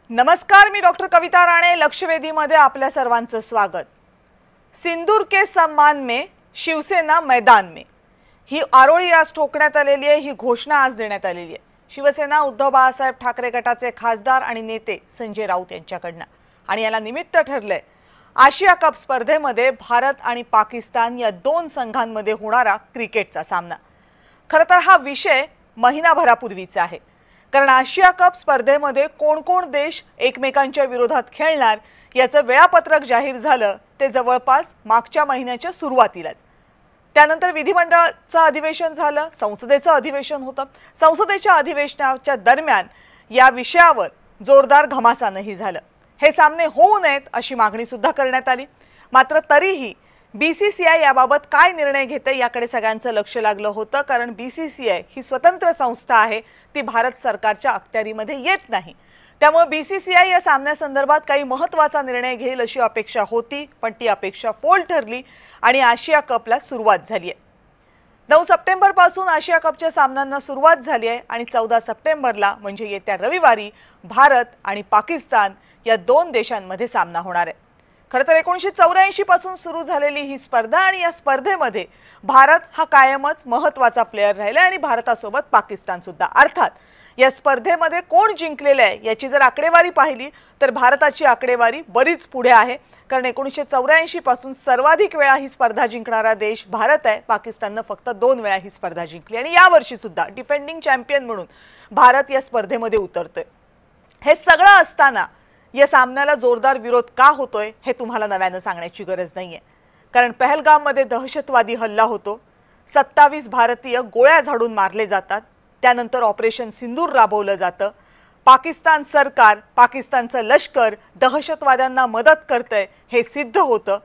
नमस्कार, मी डॉक्टर कविता राणे. लक्षवेधीमध्ये आपल्या सर्वांचं स्वागत. सिंदूर के सम्मान में शिवसेना मैदान में ही आरोळी आज ठोकण्यात आलेली आहे. ही घोषणा आज देण्यात आलेली आहे शिवसेना उद्धव बाळासाहेब ठाकरे गटाचे खासदार आणि नेते संजय राऊत यांच्याकडनं. आणि याला निमित्त ठरलंय आशिया कप स्पर्धेमध्ये भारत आणि पाकिस्तान या दोन संघांमध्ये होणारा क्रिकेटचा सामना. खरं तर हा विषय महिनाभरापूर्वीचा आहे, कारण आशिया कप स्पर्धेमध्ये कोण कोण देश एकमेकांच्या विरोधात खेळणार याचं वेळापत्रक जाहीर झालं ते जवळपास मागच्या महिन्याच्या सुरुवातीलाच. त्यानंतर विधिमंडळाचं अधिवेशन झालं, संसदेचं अधिवेशन होतं. संसदेच्या अधिवेशनाच्या दरम्यान या विषयावर जोरदार घमासानही झालं. हे सामने होऊ नयेत अशी मागणी सुद्धा करण्यात आली. मात्र तरीही बीसीसीआय याबाबत काय निर्णय घेते याकडे सगळ्यांचं लक्ष लागलं होतं, कारण बीसीसीआय ही स्वतंत्र संस्था आहे, ती भारत सरकारच्या अखत्यारीमध्ये येत नाही. त्यामुळे बीसीसीआय या सामन्यासंदर्भात काही महत्त्वाचा निर्णय घेईल अशी अपेक्षा होती, पण ती अपेक्षा फोल ठरली आणि आशिया कपला सुरुवात झाली आहे. 9 सप्टेंबरपासून आशिया कपच्या सामन्यांना सुरुवात झाली आहे आणि 14 सप्टेंबरला म्हणजे येत्या रविवारी भारत आणि पाकिस्तान या दोन देशांमध्ये सामना होणार आहे. खरं तर 1984 पासून सुरू झालेली ही स्पर्धा आणि या स्पर्धेमध्ये भारत हा कायमच महत्त्वाचा प्लेयर राहिला आणि भारतासोबत पाकिस्तान सुद्धा. अर्थात या स्पर्धेमध्ये कोण जिंकलेले आहे याची जर आकडेवारी पाहिली तर भारताची आकडेवारी बरीच पुढे आहे, कारण 1984 पासून सर्वाधिक वेळा ही स्पर्धा जिंकणारा देश भारत आहे. पाकिस्ताननं फक्त 2 वेळा ही स्पर्धा जिंकली आणि यावर्षी सुद्धा डिफेंडिंग चॅम्पियन म्हणून भारत या स्पर्धेमध्ये उतरतोय. हे सगळं असताना या सामन्याला जोरदार विरोध का होतोय हे तुम्हाला नव्यानं सांगण्याची गरज नाहीये, कारण पहलगाममध्ये दहशतवादी हल्ला होतो. 27 भारतीय गोळ्या झाडून मारले जातात. त्यानंतर ऑपरेशन सिंदूर राबवलं जातं. पाकिस्तान सरकार, पाकिस्तानचं लष्कर दहशतवाद्यांना मदत करतंय हे सिद्ध होतं.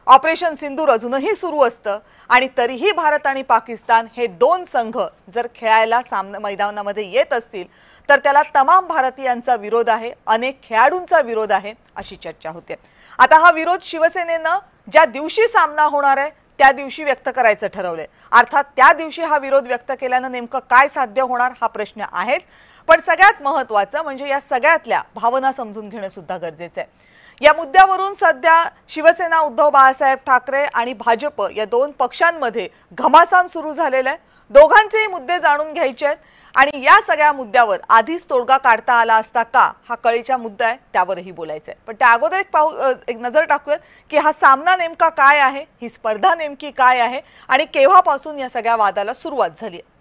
ऑपरेशन सिंदूर अजूनही सुरू असतं आणि तरीही भारत आणि पाकिस्तान हे दोन संघ जर खेळायला मैदानामध्ये येत असतील तर त्याला तमाम भारतीयांचा विरोध आहे, अनेक खेळाडूंचा विरोध आहे अशी चर्चा होते. आता हा विरोध शिवसेनेनं ज्या दिवशी सामना होणार आहे त्या दिवशी व्यक्त करायचं ठरवलंय. अर्थात त्या दिवशी हा विरोध व्यक्त केल्यानं नेमकं काय साध्य होणार हा प्रश्न आहेच, पण सगळ्यात महत्त्वाचं म्हणजे या सगळ्यातल्या भावना समजून घेणं सुद्धा गरजेचं आहे. या मुद्द्यावरून सध्या शिवसेना उद्धव बाळासाहेब ठाकरे आणि भाजप या दोन पक्षांमध्ये घमासान सुरू झालेलं आहे. दोघांचेही मुद्दे जाणून घ्यायचे आहेत आणि या सगळ्या मुद्द्यावर आधीच तोडगा काढता आला असता का हा कळीचा मुद्दा आहे, त्यावरही बोलायचं आहे. पण त्या अगोदर एक नजर टाकूयात की हा सामना नेमका काय आहे, ही स्पर्धा नेमकी काय आहे आणि केव्हापासून या सगळ्या वादाला सुरुवात झाली आहे.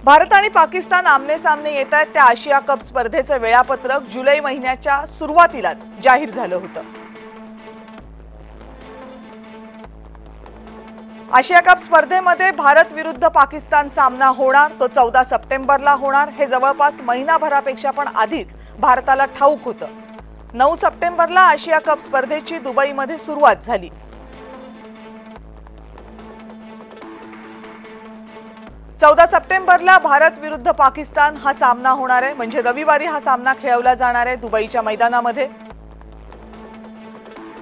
भारत आणि पाकिस्तान आमने सामने येत आहेत त्या आशिया कप स्पर्धेचं वेळापत्रक जुलै महिन्याच्या सुरुवातीलाच जाहीर झालं होतं. आशिया कप स्पर्धेमध्ये भारत विरुद्ध पाकिस्तान सामना होणार, तो 14 सप्टेंबरला होणार. हे जवळपास महिनाभरापेक्षा पण आधीच भारताला ठाऊक होतं. 9 सप्टेंबरला आशिया कप स्पर्धेची दुबईमध्ये सुरुवात झाली. चौदा सप्टेंबरला भारत विरुद्ध पाकिस्तान हा सामना होणार आहे, म्हणजे रविवारी हा सामना खेळवला जाणार आहे दुबईच्या मैदानामध्ये.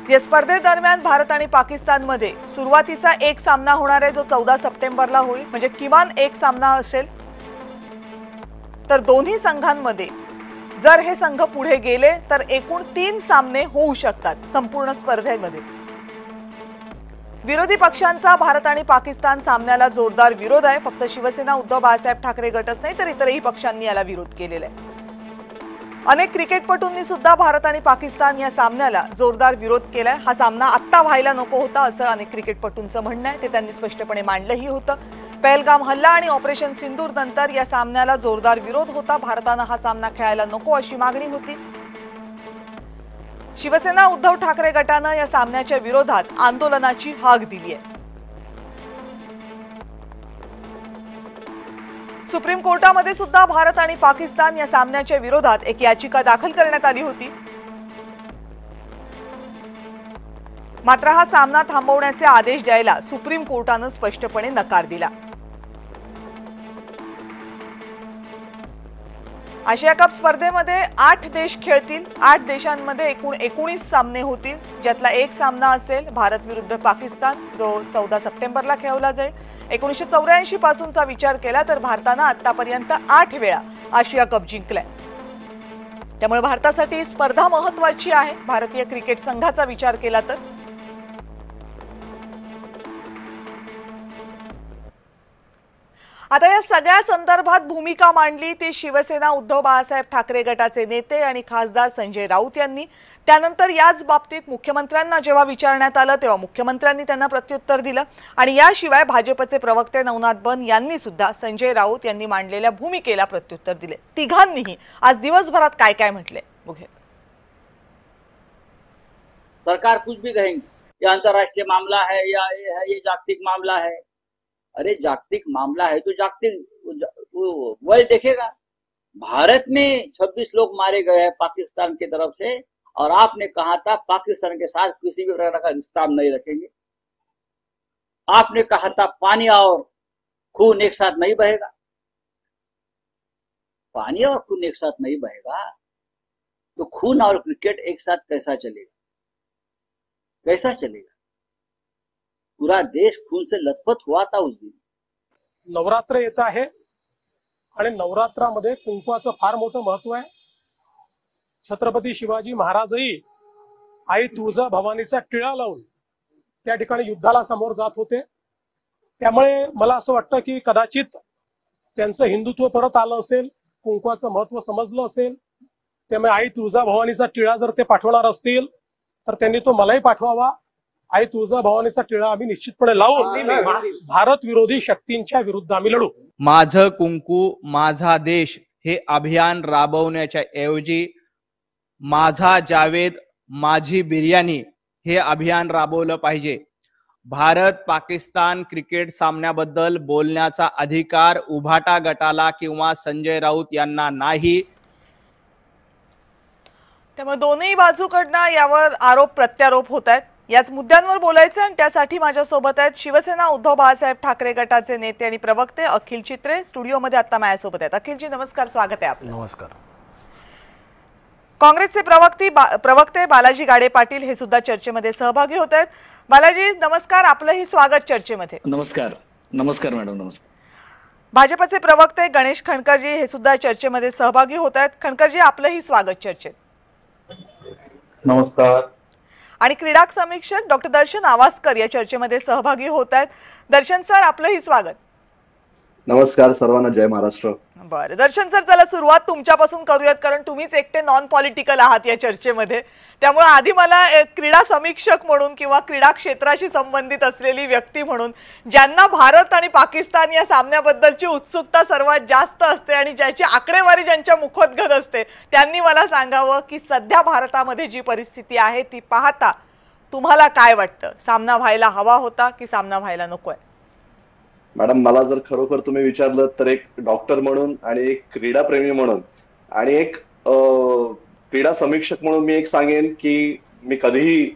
या स्पर्धेदरम्यान भारत आणि पाकिस्तानमध्ये सुरुवातीचा एक सामना होणार आहे जो 14 सप्टेंबरला होईल, म्हणजे किमान एक सामना असेल. तर दोन्ही संघांमध्ये जर हे संघ पुढे गेले तर एकूण 3 सामने होऊ शकतात संपूर्ण स्पर्धेमध्ये. विरोधी पक्षांचा भारत आणि पाकिस्तान सामन्याला जोरदार विरोध आहे. फक्त शिवसेना उद्धव बाळासाहेब ठाकरे गटच नाही तर इतरही पक्षांनी याला विरोध केलेला आहे. अनेक क्रिकेटपटूंनी सुद्धा भारत आणि पाकिस्तान या सामन्याला जोरदार विरोध केलाय. हा सामना आत्ता व्हायला नको होता असं अनेक क्रिकेटपटूंचं म्हणणं आहे, ते त्यांनी स्पष्टपणे मांडलंही होतं. पहलगाम हल्ला आणि ऑपरेशन सिंदूर नंतर या सामन्याला जोरदार विरोध होता. भारतानं हा सामना खेळायला नको अशी मागणी होती. शिवसेना उद्धव ठाकरे गटानं या सामन्याच्या विरोधात आंदोलनाची हाक दिली आहे. सुप्रीम कोर्टामध्ये सुद्धा भारत आणि पाकिस्तान या सामन्याच्या विरोधात एक याचिका दाखल करण्यात आली होती. मात्र हा सामना थांबवण्याचे आदेश द्यायला सुप्रीम कोर्टानं स्पष्टपणे नकार दिला. आशिया कप स्पर्धेमध्ये 8 देश खेळतील. 8 देशांमध्ये एकूण 19 सामने होतील, ज्यातला एक सामना असेल भारत विरुद्ध पाकिस्तान जो 14 सप्टेंबरला खेळवला जाईल. 1984 पासूनचा विचार केला तर भारतानं आतापर्यंत 8 वेळा आशिया कप जिंकलाय. त्यामुळे भारतासाठी स्पर्धा महत्त्वाची आहे भारतीय क्रिकेट संघाचा विचार केला तर। आता या सगळ्या संदर्भात भूमिका मांडली ती शिवसेना उद्धव बाळासाहेब ठाकरे गटाचे नेते आणि खासदार संजय राऊत यांनी। त्यानंतर याच बाबतीत मुख्यमंत्र्यांना जेव्हा विचारण्यात आलं तेव्हा मुख्यमंत्र्यांनी त्यांना प्रत्युत्तर दिलं आणि याशिवाय भाजपचे प्रवक्ते नवनाथ बन यांनी सुद्धा संजय राऊत यांनी मांडलेल्या भूमिकेला प्रत्युत्तर दिले। तिघांनीही आज दिवसभरात काय काय म्हटले बघूया। सरकार कुछ भी कहेंगे, ये अंतर्राष्ट्रीय मामला है या ये जागतिक मामला है। अरे जागतिक मामला है तो जागतिक वर्ल्ड देखेगा। भारत में 26 लोग मारे गए हैं पाकिस्तान की तरफ से, और आपने कहा था पाकिस्तान के साथ किसी भी प्रकार का रिश्ता हम नहीं रखेंगे। आपने कहा था पानी और खून एक साथ नहीं बहेगा। पानी और खून एक साथ नहीं बहेगा तो खून और क्रिकेट एक साथ कैसा चलेगा? कैसा चलेगा? पूरा देश खून से लथपथ हुआ था उस दिन। नवरात्र येत आहे आणि नवरात्रामध्ये कुंकवाचं फार मोठं महत्व आहे। छत्रपती शिवाजी महाराजही आई तुळजाभवानीचा टिळा लावून त्या ठिकाणी युद्धाला समोर जात होते। त्यामुळे मला असं वाटतं की कदाचित त्यांचं हिंदुत्व परत आलं असेल, कुंकवाचं महत्व समजलं असेल। त्यामुळे आई तुळजाभवानीचा टिळा जर ते पाठवणार असतील तर त्यांनी तो मलाही पाठवावा। आई तुळजाभवानीचा टिळा आम्ही निश्चितपणे लावून भारत विरोधी शक्तींच्या विरुद्ध आम्ही लढू। माझं कुंकू माझा देश हे अभियान राबवण्याच्या ऐवजी माझा जावेद माझी बिर्याणी हे अभियान राबवलं पाहिजे। भारत पाकिस्तान क्रिकेट सामन्याबद्दल बोलण्याचा अधिकार उभाटा गटाला किंवा संजय राऊत यांना नाही। त्यामुळे दोन्ही बाजूकडनं यावर आरोप प्रत्यारोप होत आहेत। याच मुद्द्यांवर बोलायचं आणि त्यासाठी माझ्यासोबत आहेत शिवसेना उद्धव बाळासाहेब ठाकरे गटाचे नेते आणि प्रवक्ते अखिल चित्रे। स्टुडिओमध्ये आता माझ्यासोबत आहेत। अखिलजी नमस्कार, स्वागत आहे आपलं। नमस्कार। काँग्रेसचे प्रवक्ते बालाजी गाडे पाटील हे सुद्धा चर्चेमध्ये सहभागी होत आहेत। बालाजी नमस्कार, आपलंही स्वागत चर्चेमध्ये। नमस्कार। नमस्कार मॅडम, नमस्कार। भाजपचे प्रवक्ते गणेश खणकरजी हे सुद्धा चर्चेमध्ये सहभागी होत आहेत। खणकरजी आपलंही स्वागत चर्चेत। नमस्कार। आणि क्रीडा समीक्षक डॉक्टर दर्शन आवासकर या चर्चेमध्ये सहभागी होत आहेत। दर्शन सर आपलंही स्वागत। नमस्कार सर्वांना, जय महाराष्ट्र। बरं दर्शन सर, चला सुरुवात तुमच्यापासून करूयात कारण तुम्हीच एकटे नॉन पॉलिटिकल आहात या चर्चेमध्ये। त्यामुळे आधी मला क्रीडा समीक्षक म्हणून किंवा क्रीडा क्षेत्राशी संबंधित असलेली व्यक्ती म्हणून ज्यांना भारत आणि पाकिस्तान या सामन्याबद्दलची उत्सुकता सर्वात जास्त असते आणि ज्याची आकडेवारी ज्यांच्या मुखोद्गत असते त्यांनी मला सांगावं की सध्या भारतामध्ये जी परिस्थिती आहे ती पाहता तुम्हाला काय वाटतं? सामना व्हायला हवा होता की सामना व्हायला नकोय? मॅडम, मला जर खरोखर तुम्ही विचारलं तर एक डॉक्टर म्हणून आणि एक क्रीडा प्रेमी म्हणून आणि एक क्रीडा समीक्षक म्हणून मी एक सांगेन की मी कधीही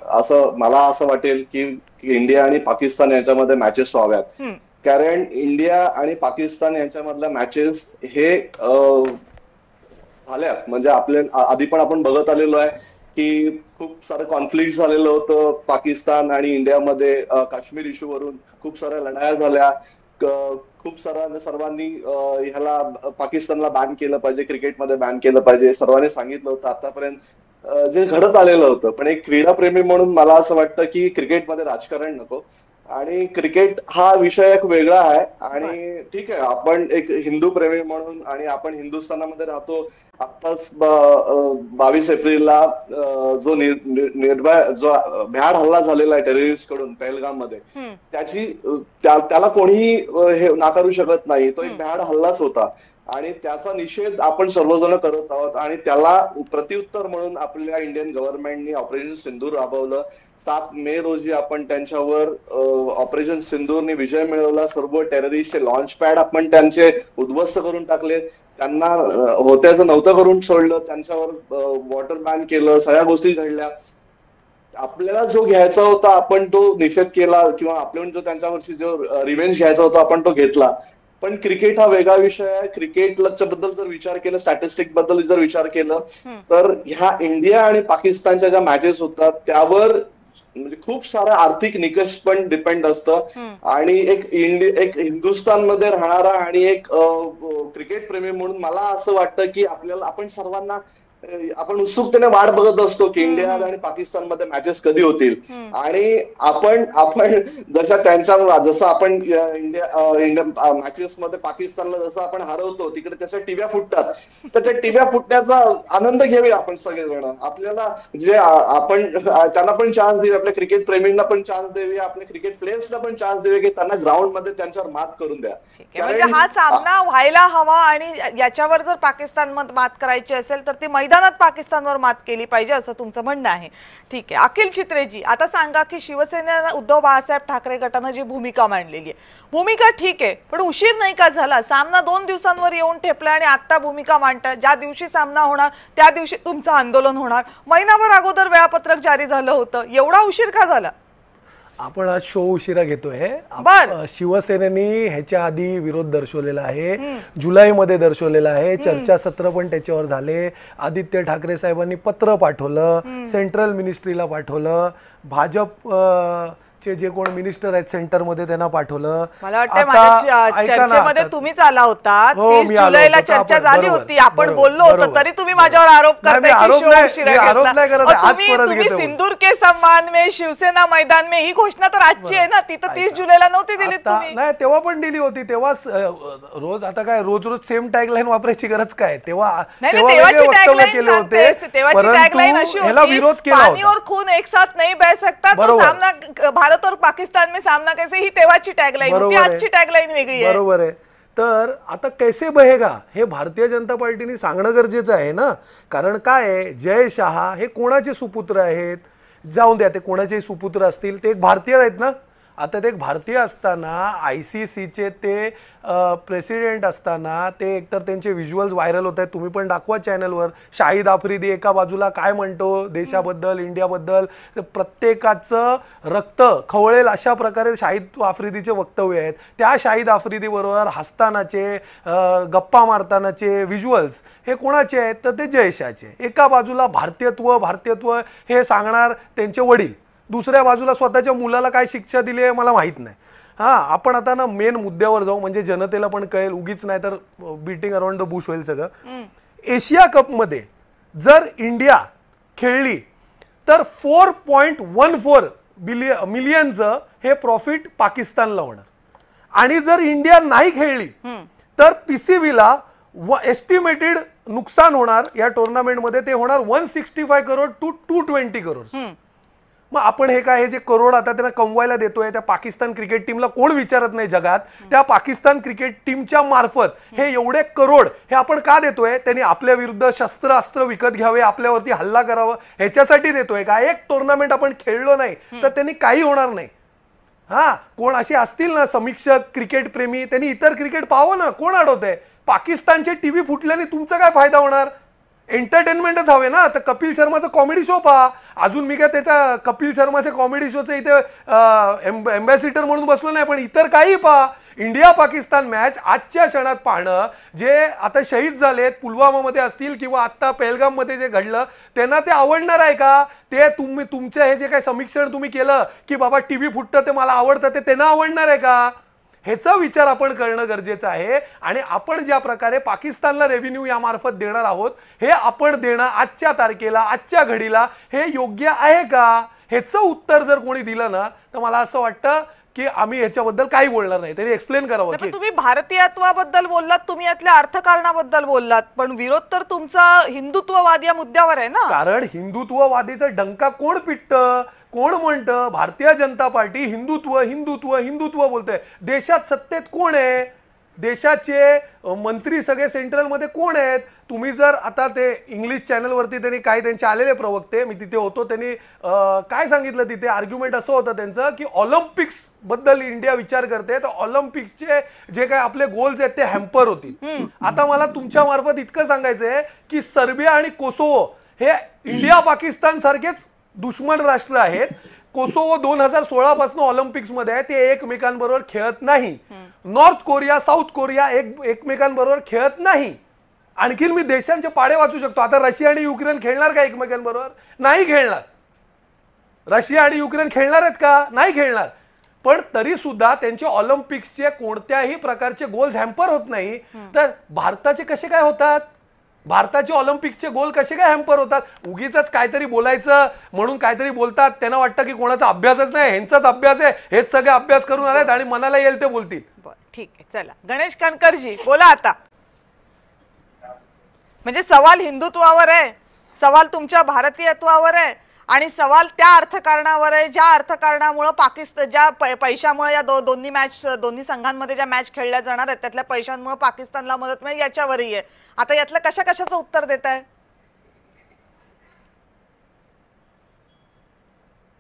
मला असं वाटेल की इंडिया आणि पाकिस्तान यांच्यामध्ये मॅचेस व्हाव्यात। कारण इंडिया आणि पाकिस्तान यांच्यामधल्या मॅचेस हे झाल्यात म्हणजे आपल्या आधी पण आपण बघत आलेलो आहे की खूप सारं कॉन्फ्लिक्ट झालेलं होतं पाकिस्तान आणि इंडियामध्ये। काश्मीर इश्यूवरून खूप साऱ्या लढाया झाल्या। खूप सर्वांनी ह्याला पाकिस्तानला बॅन केलं पाहिजे, क्रिकेटमध्ये बॅन केलं पाहिजे सर्वांनी सांगितलं होतं आतापर्यंत जे घडत आलेलं होतं। पण एक क्रीडाप्रेमी म्हणून मला असं वाटतं की क्रिकेटमध्ये राजकारण नको आणि क्रिकेट हा विषय एक वेगळा आहे। आणि ठीक आहे, आपण एक हिंदू प्रेमी म्हणून आणि आपण हिंदुस्थानामध्ये राहतो। आत्ताच 22 एप्रिलला जो भ्याड हल्ला झालेला आहे टेररिस्ट कडून पहलगाम मध्ये, त्याला कोणीही हे नाकारू शकत नाही। तो एक भ्याड हल्लाच होता आणि त्याचा निषेध आपण सर्वजण करत आहोत आणि त्याला प्रत्युत्तर म्हणून आपल्या इंडियन गव्हर्नमेंटनी ऑपरेशन सिंदूर राबवलं। 7 मे रोजी आपण त्यांच्यावर ऑपरेशन सिंदूरने विजय मिळवला। सर्व टेररिस्टचे लॉन्च पॅड आपण त्यांचे उद्ध्वस्त करून टाकले, त्यांना होत्याचं नव्हतं करून सोडलं, त्यांच्यावर वॉटर बॅन केलं, सगळ्या गोष्टी घडल्या। आपल्याला जो घ्यायचा होता आपण तो निषेध केला किंवा आपल्याला जो त्यांच्यावरची जो रिव्हेंज घ्यायचा होता आपण तो घेतला। पण क्रिकेट हा वेगळा विषय आहे। क्रिकेटच्या बद्दल जर विचार केला, स्टॅटिस्टिक बद्दल जर विचार केलं तर ह्या इंडिया आणि पाकिस्तानच्या ज्या मॅचेस होतात त्यावर म्हणजे खूप सारा आर्थिक निकष पण डिपेंड असतं। आणि एक हिंदुस्थानमध्ये राहणारा आणि एक क्रिकेट प्रेमी म्हणून मला असं वाटतं की आपण सर्वांना आपण उत्सुकतेने वाट बघत असतो की इंडिया आणि पाकिस्तानमध्ये मॅचेस कधी होतील. आणि आपण जसं आपण इंडिया मॅचेस मध्ये पाकिस्तानला जसं आपण हरवतो तिकडे त्याच्या टिव्या फुटतात, तर त्या टिव्या फुटण्याचा आनंद घेऊया आपण सगळेजण. आपल्याला जे आपण त्यांना पण चान्स देऊया, आपल्या क्रिकेट प्रेमींना पण चान्स देऊया, आपल्या क्रिकेट प्लेयर्सना पण चान्स देऊया की त्यांना ग्राउंड मध्ये त्यांच्यावर मात करून द्या. म्हणजे हा सामना व्हायला हवा आणि याच्यावर जर पाकिस्तान मात करायची असेल तर ती मैदानात पाकिस्तानवर मात केली पाहिजे असं तुमचं म्हणणं आहे. ठीक आहे, अखिल छित्रेजी, आता सांगा की शिवसेना उद्धव बाळासाहेब ठाकरे गटानं जी भूमिका मांडलेली आहे, भूमिका ठीक आहे, पण उशीर नाही का झाला? सामना 2 दिवसांवर येऊन ठेपला आणि आता भूमिका मांडतात. ज्या दिवशी सामना होणार त्या दिवशी तुमचं आंदोलन होणार, महिनाभर अगोदर वेळापत्रक जारी झालं होतं, एवढा उशीर का झाला? आपण आज शो उशिरा घेतोय. शिवसेनेनी ह्याच्या आधी विरोध दर्शवलेला आहे, जुलैमध्ये दर्शवलेला आहे, चर्चासत्र पण त्याच्यावर झाले. आदित्य ठाकरे साहेबांनी पत्र पाठवलं, सेंट्रल मिनिस्ट्रीला पाठवलं, भाजप चे जे कोण मिनिस्टर आहेत सेंटर मध्ये त्यांना पाठवलं. मला वाटतं चर्चेमध्ये तुम्हीच आला होता, 30 जुलैला चर्चा झाली होती, आपण बोललो होतो, तरी तुम्ही माझ्यावर आरोप करताय. सिंदूर के सम्मान में शिवसेना मैदान में ही घोषणा तर आजची आहे ना, ती तर 30 जुलैला नव्हती दिली तुम्ही. नाही, तेव्हा पण दिली होती. तेव्हाच रोज, आता काय रोज रोज सेम टॅगलाईन वापरायची गरज काय? तेव्हा वक्तव्य केले होते, परंतु ह्याला विरोध केला होता. पानी और खून एक साथ नहीं बह सकता, तो सामना भारत और पाकिस्तान में सामना कैसे, ही तेव्हाची टॅगलाईन होती, आजची टॅगलाईन वेगळी आहे. बरोबर आहे. तर आता कैसे बहेगा हे भारतीय जनता पार्टीने सांगणं गरजेचं आहे ना. कारण काय आहे, जय शहा हे कोणाचे सुपुत्र आहेत? जाऊन द्या, ते कोणाचेही सुपुत्र असतील, ते एक भारतीय आहेत ना. आता ते एक भारतीय असताना, ICCचे ते प्रेसिडेंट असताना, ते एकतर त्यांचे व्हिज्युअल्स व्हायरल होत आहेत, तुम्ही पण दाखवा चॅनलवर. शाहिद आफ्रिदी एका बाजूला काय म्हणतो देशाबद्दल, इंडियाबद्दल, प्रत्येकाचं रक्त खवळेल अशा प्रकारे शाहिद आफ्रिदीचे वक्तव्य आहेत. त्या शाहिद आफ्रिदी बरोबर हसतानाचे, गप्पा मारतानाचे व्हिज्युअल्स हे कोणाचे आहेत? तर ते जयशाचे. एका बाजूला भारतीयत्व हे सांगणार त्यांचे वडील, दुसऱ्या बाजूला स्वतःच्या मुलाला काय शिक्षा दिली आहे मला माहित नाही. आपण आता ना मेन मुद्द्यावर जाऊ, म्हणजे जनतेला पण कळेल, उगीच नाही तर बीटिंग अराउंड द बुश होईल सगळं. एशिया कपमध्ये जर इंडिया खेळली तर 4.14 मिलियनचं हे प्रॉफिट पाकिस्तानला होणार. आणि जर इंडिया नाही खेळली तर PCBला एस्टिमेटेड नुकसान होणार या टुर्नामेंटमध्ये, ते होणार 165 करोड टू 220 करोड. मग आपण हे काय, हे जे करोड आता त्यांना कमवायला देतोय, त्या पाकिस्तान क्रिकेट टीमला कोण विचारत नाही जगात, त्या पाकिस्तान क्रिकेट टीमच्या मार्फत हे एवढे करोड हे आपण का देतोय? त्यांनी आपल्या विरुद्ध शस्त्रास्त्र विकत घ्यावे, आपल्यावरती हल्ला करावा, ह्याच्यासाठी देतोय का? एक टुर्नामेंट आपण खेळलो नाही तर त्यांनी काही होणार नाही. कोण असे असतील ना समीक्षक, क्रिकेट प्रेमी, त्यांनी इतर क्रिकेट पाहावं ना. कोण अडवतंय? पाकिस्तानचे टीव्ही फुटल्याने तुमचा काय फायदा होणार? एंटरटेनमेंटच हवे ना. तर कपिल शर्माचा कॉमेडी शो पहा. अजून मी काय त्याचा कपिल शर्माच्या कॉमेडी शोचं इथे एम्बॅसिडर म्हणून बसलो नाही, पण इतर काही पहा. इंडिया पाकिस्तान मॅच आजच्या क्षणात पाहणं, जे आता शहीद झालेत पुलवामामध्ये असतील किंवा आत्ता पहलगाममध्ये जे घडलं, त्यांना ते आवडणार आहे का? ते तुमचं हे जे काही समीक्षण तुम्ही केलं की बाबा टीव्ही फुटतं ते मला आवडतं, ते त्यांना आवडणार आहे का? ह्याचा विचार आपण करणं गरजेचं आहे. आणि आपण ज्या प्रकारे पाकिस्तानला रेव्हेन्यू यामार्फत देणार आहोत, हे आपण देणं आजच्या तारखेला, आजच्या घडीला हे योग्य आहे का? ह्याचं उत्तर जर कोणी दिलं ना तर मला असं वाटतं की आम्ही ह्याच्याबद्दल काही बोलणार नाही. त्यांनी एक्सप्लेन करावं. पण तुम्ही भारतीयत्वाबद्दल बोललात, तुम्ही यातल्या अर्थकारणाबद्दल बोललात, पण विरोध तर तुमचा हिंदुत्ववाद या मुद्द्यावर आहे ना. कारण हिंदुत्ववादीचा डंका कोण पिटतं? कोण म्हणतं? भारतीय जनता पार्टी हिंदुत्व हिंदुत्व हिंदुत्व बोलतंय. देशात सत्तेत कोण आहे? देशाचे मंत्री सगळे सेंट्रलमध्ये कोण आहेत? तुम्ही जर आता ते इंग्लिश चॅनलवरती त्यांनी काही त्यांचे आलेले प्रवक्ते, मी तिथे होतो, त्यांनी काय सांगितलं तिथे आर्ग्युमेंट असं होतं त्यांचं की ऑलिम्पिक्स बद्दल इंडिया विचार करते, तर ऑलिम्पिक्सचे जे काय आपले गोल्स आहेत ते हॅम्पर होतील. आता मला तुमच्या मार्फत इतकं सांगायचंय की सर्बिया आणि कोसोवो हे इंडिया पाकिस्तान सारखेच दुश्मन राष्ट्र आहेत. कोसोवो 2016 पासून ऑलिम्पिक्स मध्ये आहे, ते एकमेकांबरोबर खेळत नाही. नॉर्थ कोरिया, साऊथ कोरिया एकमेकांबरोबर खेळत नाही. आणखीन मी देशांचे पाडे वाचू शकतो. आता रशिया आणि युक्रेन खेळणार का एकमेकांबरोबर? नाही खेळणार. रशिया आणि युक्रेन खेळणार आहेत का? नाही खेळणार. पण तरी सुद्धा त्यांचे ऑलिम्पिक्सचे कोणत्याही प्रकारचे गोल्स हॅम्पर होत नाही. तर भारताचे कसे काय होतात? भारताचे ऑलिम्पिकचे गोल कसे काय हॅम्पर होतात? उगीच काहीतरी बोलायचं म्हणून काहीतरी बोलतात, त्यांना वाटतं की कोणाचा अभ्यासच नाही, ह्यांचाच अभ्यास आहे, हेच सगळे अभ्यास करून आलेत आणि मनाला येईल ते बोलतील. बरं, ठीक आहे, चला गणेश कणकरजी बोला आता. म्हणजे सवाल हिंदुत्वावर आहे, सवाल तुमच्या भारतीयत्वावर आहे आणि सवाल त्या अर्थकारणावर आहे ज्या अर्थकारणामुळे पाकिस्तान ज्या पैशामुळे या दोन्ही संघांमध्ये ज्या मॅच खेळल्या जाणार आहेत त्यातल्या पैशांमुळे पाकिस्तानला मदत मिळेल याच्यावरही आहे. आता यातलं कशाचं उत्तर देत आहे?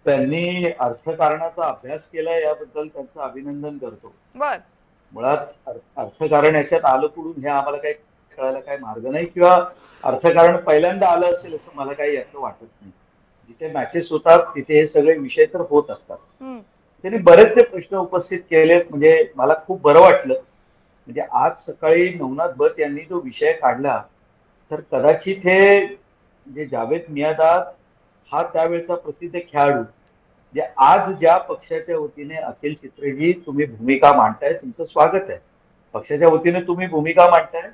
त्यांनी अर्थकारणाचा अभ्यास केला याबद्दल त्यांचं अभिनंदन करतो. बर, मुळात अर्थकारण याच्यात आलं कुठून हे आम्हाला काही कळायला काही मार्ग नाही, किंवा अर्थकारण पहिल्यांदा आलं असेल असं मला काही याचं वाटत नाही. जिथे मॅचेस होतात तिथे हे सगळे विषय तर होत असतात. त्यांनी बरेचसे प्रश्न उपस्थित केलेत, म्हणजे मला खूप बरं वाटलं. म्हणजे आज सकाळी नवनाथ भट यांनी जो विषय काढला तर कदाचित हे जे जावेद मियादाद हा त्यावेळेचा प्रसिद्ध खेळाडू, जे आज ज्या पक्षाच्या वतीने अखिल चित्रेजी तुम्ही भूमिका मांडताय, तुमचं स्वागत आहे, पक्षाच्या वतीने तुम्ही भूमिका मांडताय.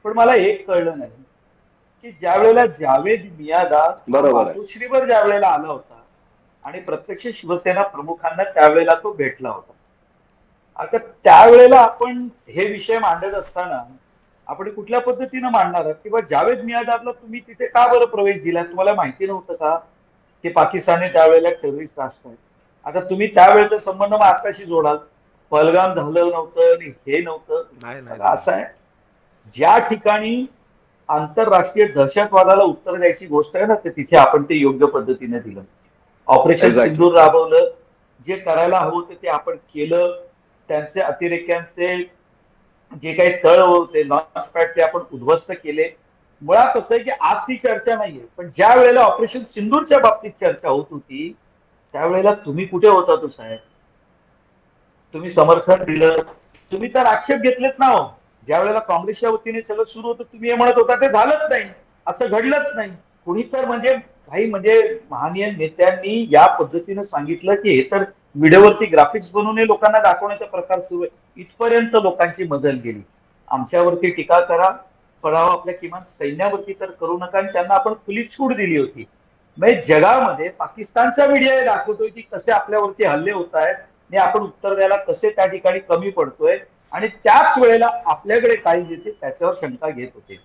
पण मला एक कळलं नाही की ज्या वेळेला जावेद मियादाद मातोश्रीवर ज्या वेळेला आला होता आणि प्रत्यक्ष शिवसेना प्रमुखांना त्यावेळेला तो भेटला होता. आता त्यावेळेला आपण हे विषय मांडत असताना आपण कुठल्या पद्धतीनं मांडणार आहात? किंवा जावेद मियादादला तुम्ही तिथे का बरं प्रवेश दिला? तुम्हाला माहिती नव्हतं का की पाकिस्तान त्यावेळेला टेररिस्ट राष्ट्र आहे? आता तुम्ही त्यावेळेचा संबंध मग आताशी जोडाल, पहलगाम झालं नव्हतं आणि हे नव्हतं. असं आहे, ज्या ठिकाणी आंतरराष्ट्रीय दहशतवादाला उत्तर द्यायची गोष्ट आहे ना, तर तिथे आपण ते योग्य पद्धतीने दिलं. ऑपरेशन सिंदूर राबवलं, जे करायला हवं होतं ते आपण केलं. त्यांचे अतिरेक्यांचे जे काही तळ होते, लॉन्च पॅड, ते आपण उद्ध्वस्त केले. मुळात असं आहे की आज ती चर्चा नाहीये, पण ज्या वेळेला ऑपरेशन सिंदूरच्या बाबतीत चर्चा होत होती त्यावेळेला तुम्ही कुठे होता? तो साहेब, तुम्ही समर्थन दिलं, तुम्ही तर आक्षेप घेतलेत ना हो. ज्या वेळेला काँग्रेसच्या वतीने सगळं सुरू होतं तुम्ही हे म्हणत होता ते झालंच नाही, असं घडलंच नाही. कुणी तर काही महानीय नेत्यांनी या पद्धतीने सांगितलं की हे तर व्हिडिओवरती ग्राफिक्स बनवून लोकांना दाखवण्याचा प्रकार सुरू आहे. इथपर्यंत लोकांची मजल गेली. आमच्यावरती टीका करा, पडावा आपल्या किमान सैन्यावरती तर करू नका. आणि त्यांना आपण खुली छूट दिली होती. म्हणजे जगामध्ये पाकिस्तानचा मीडिया दाखवतोय की कसे आपल्यावरती हल्ले होत आहेत आणि आपण उत्तर द्यायला कसे त्या ठिकाणी कमी पडतोय, आणि त्याच वेळेला आपल्याकडे काही येते त्याच्यावर शंका घेत होते.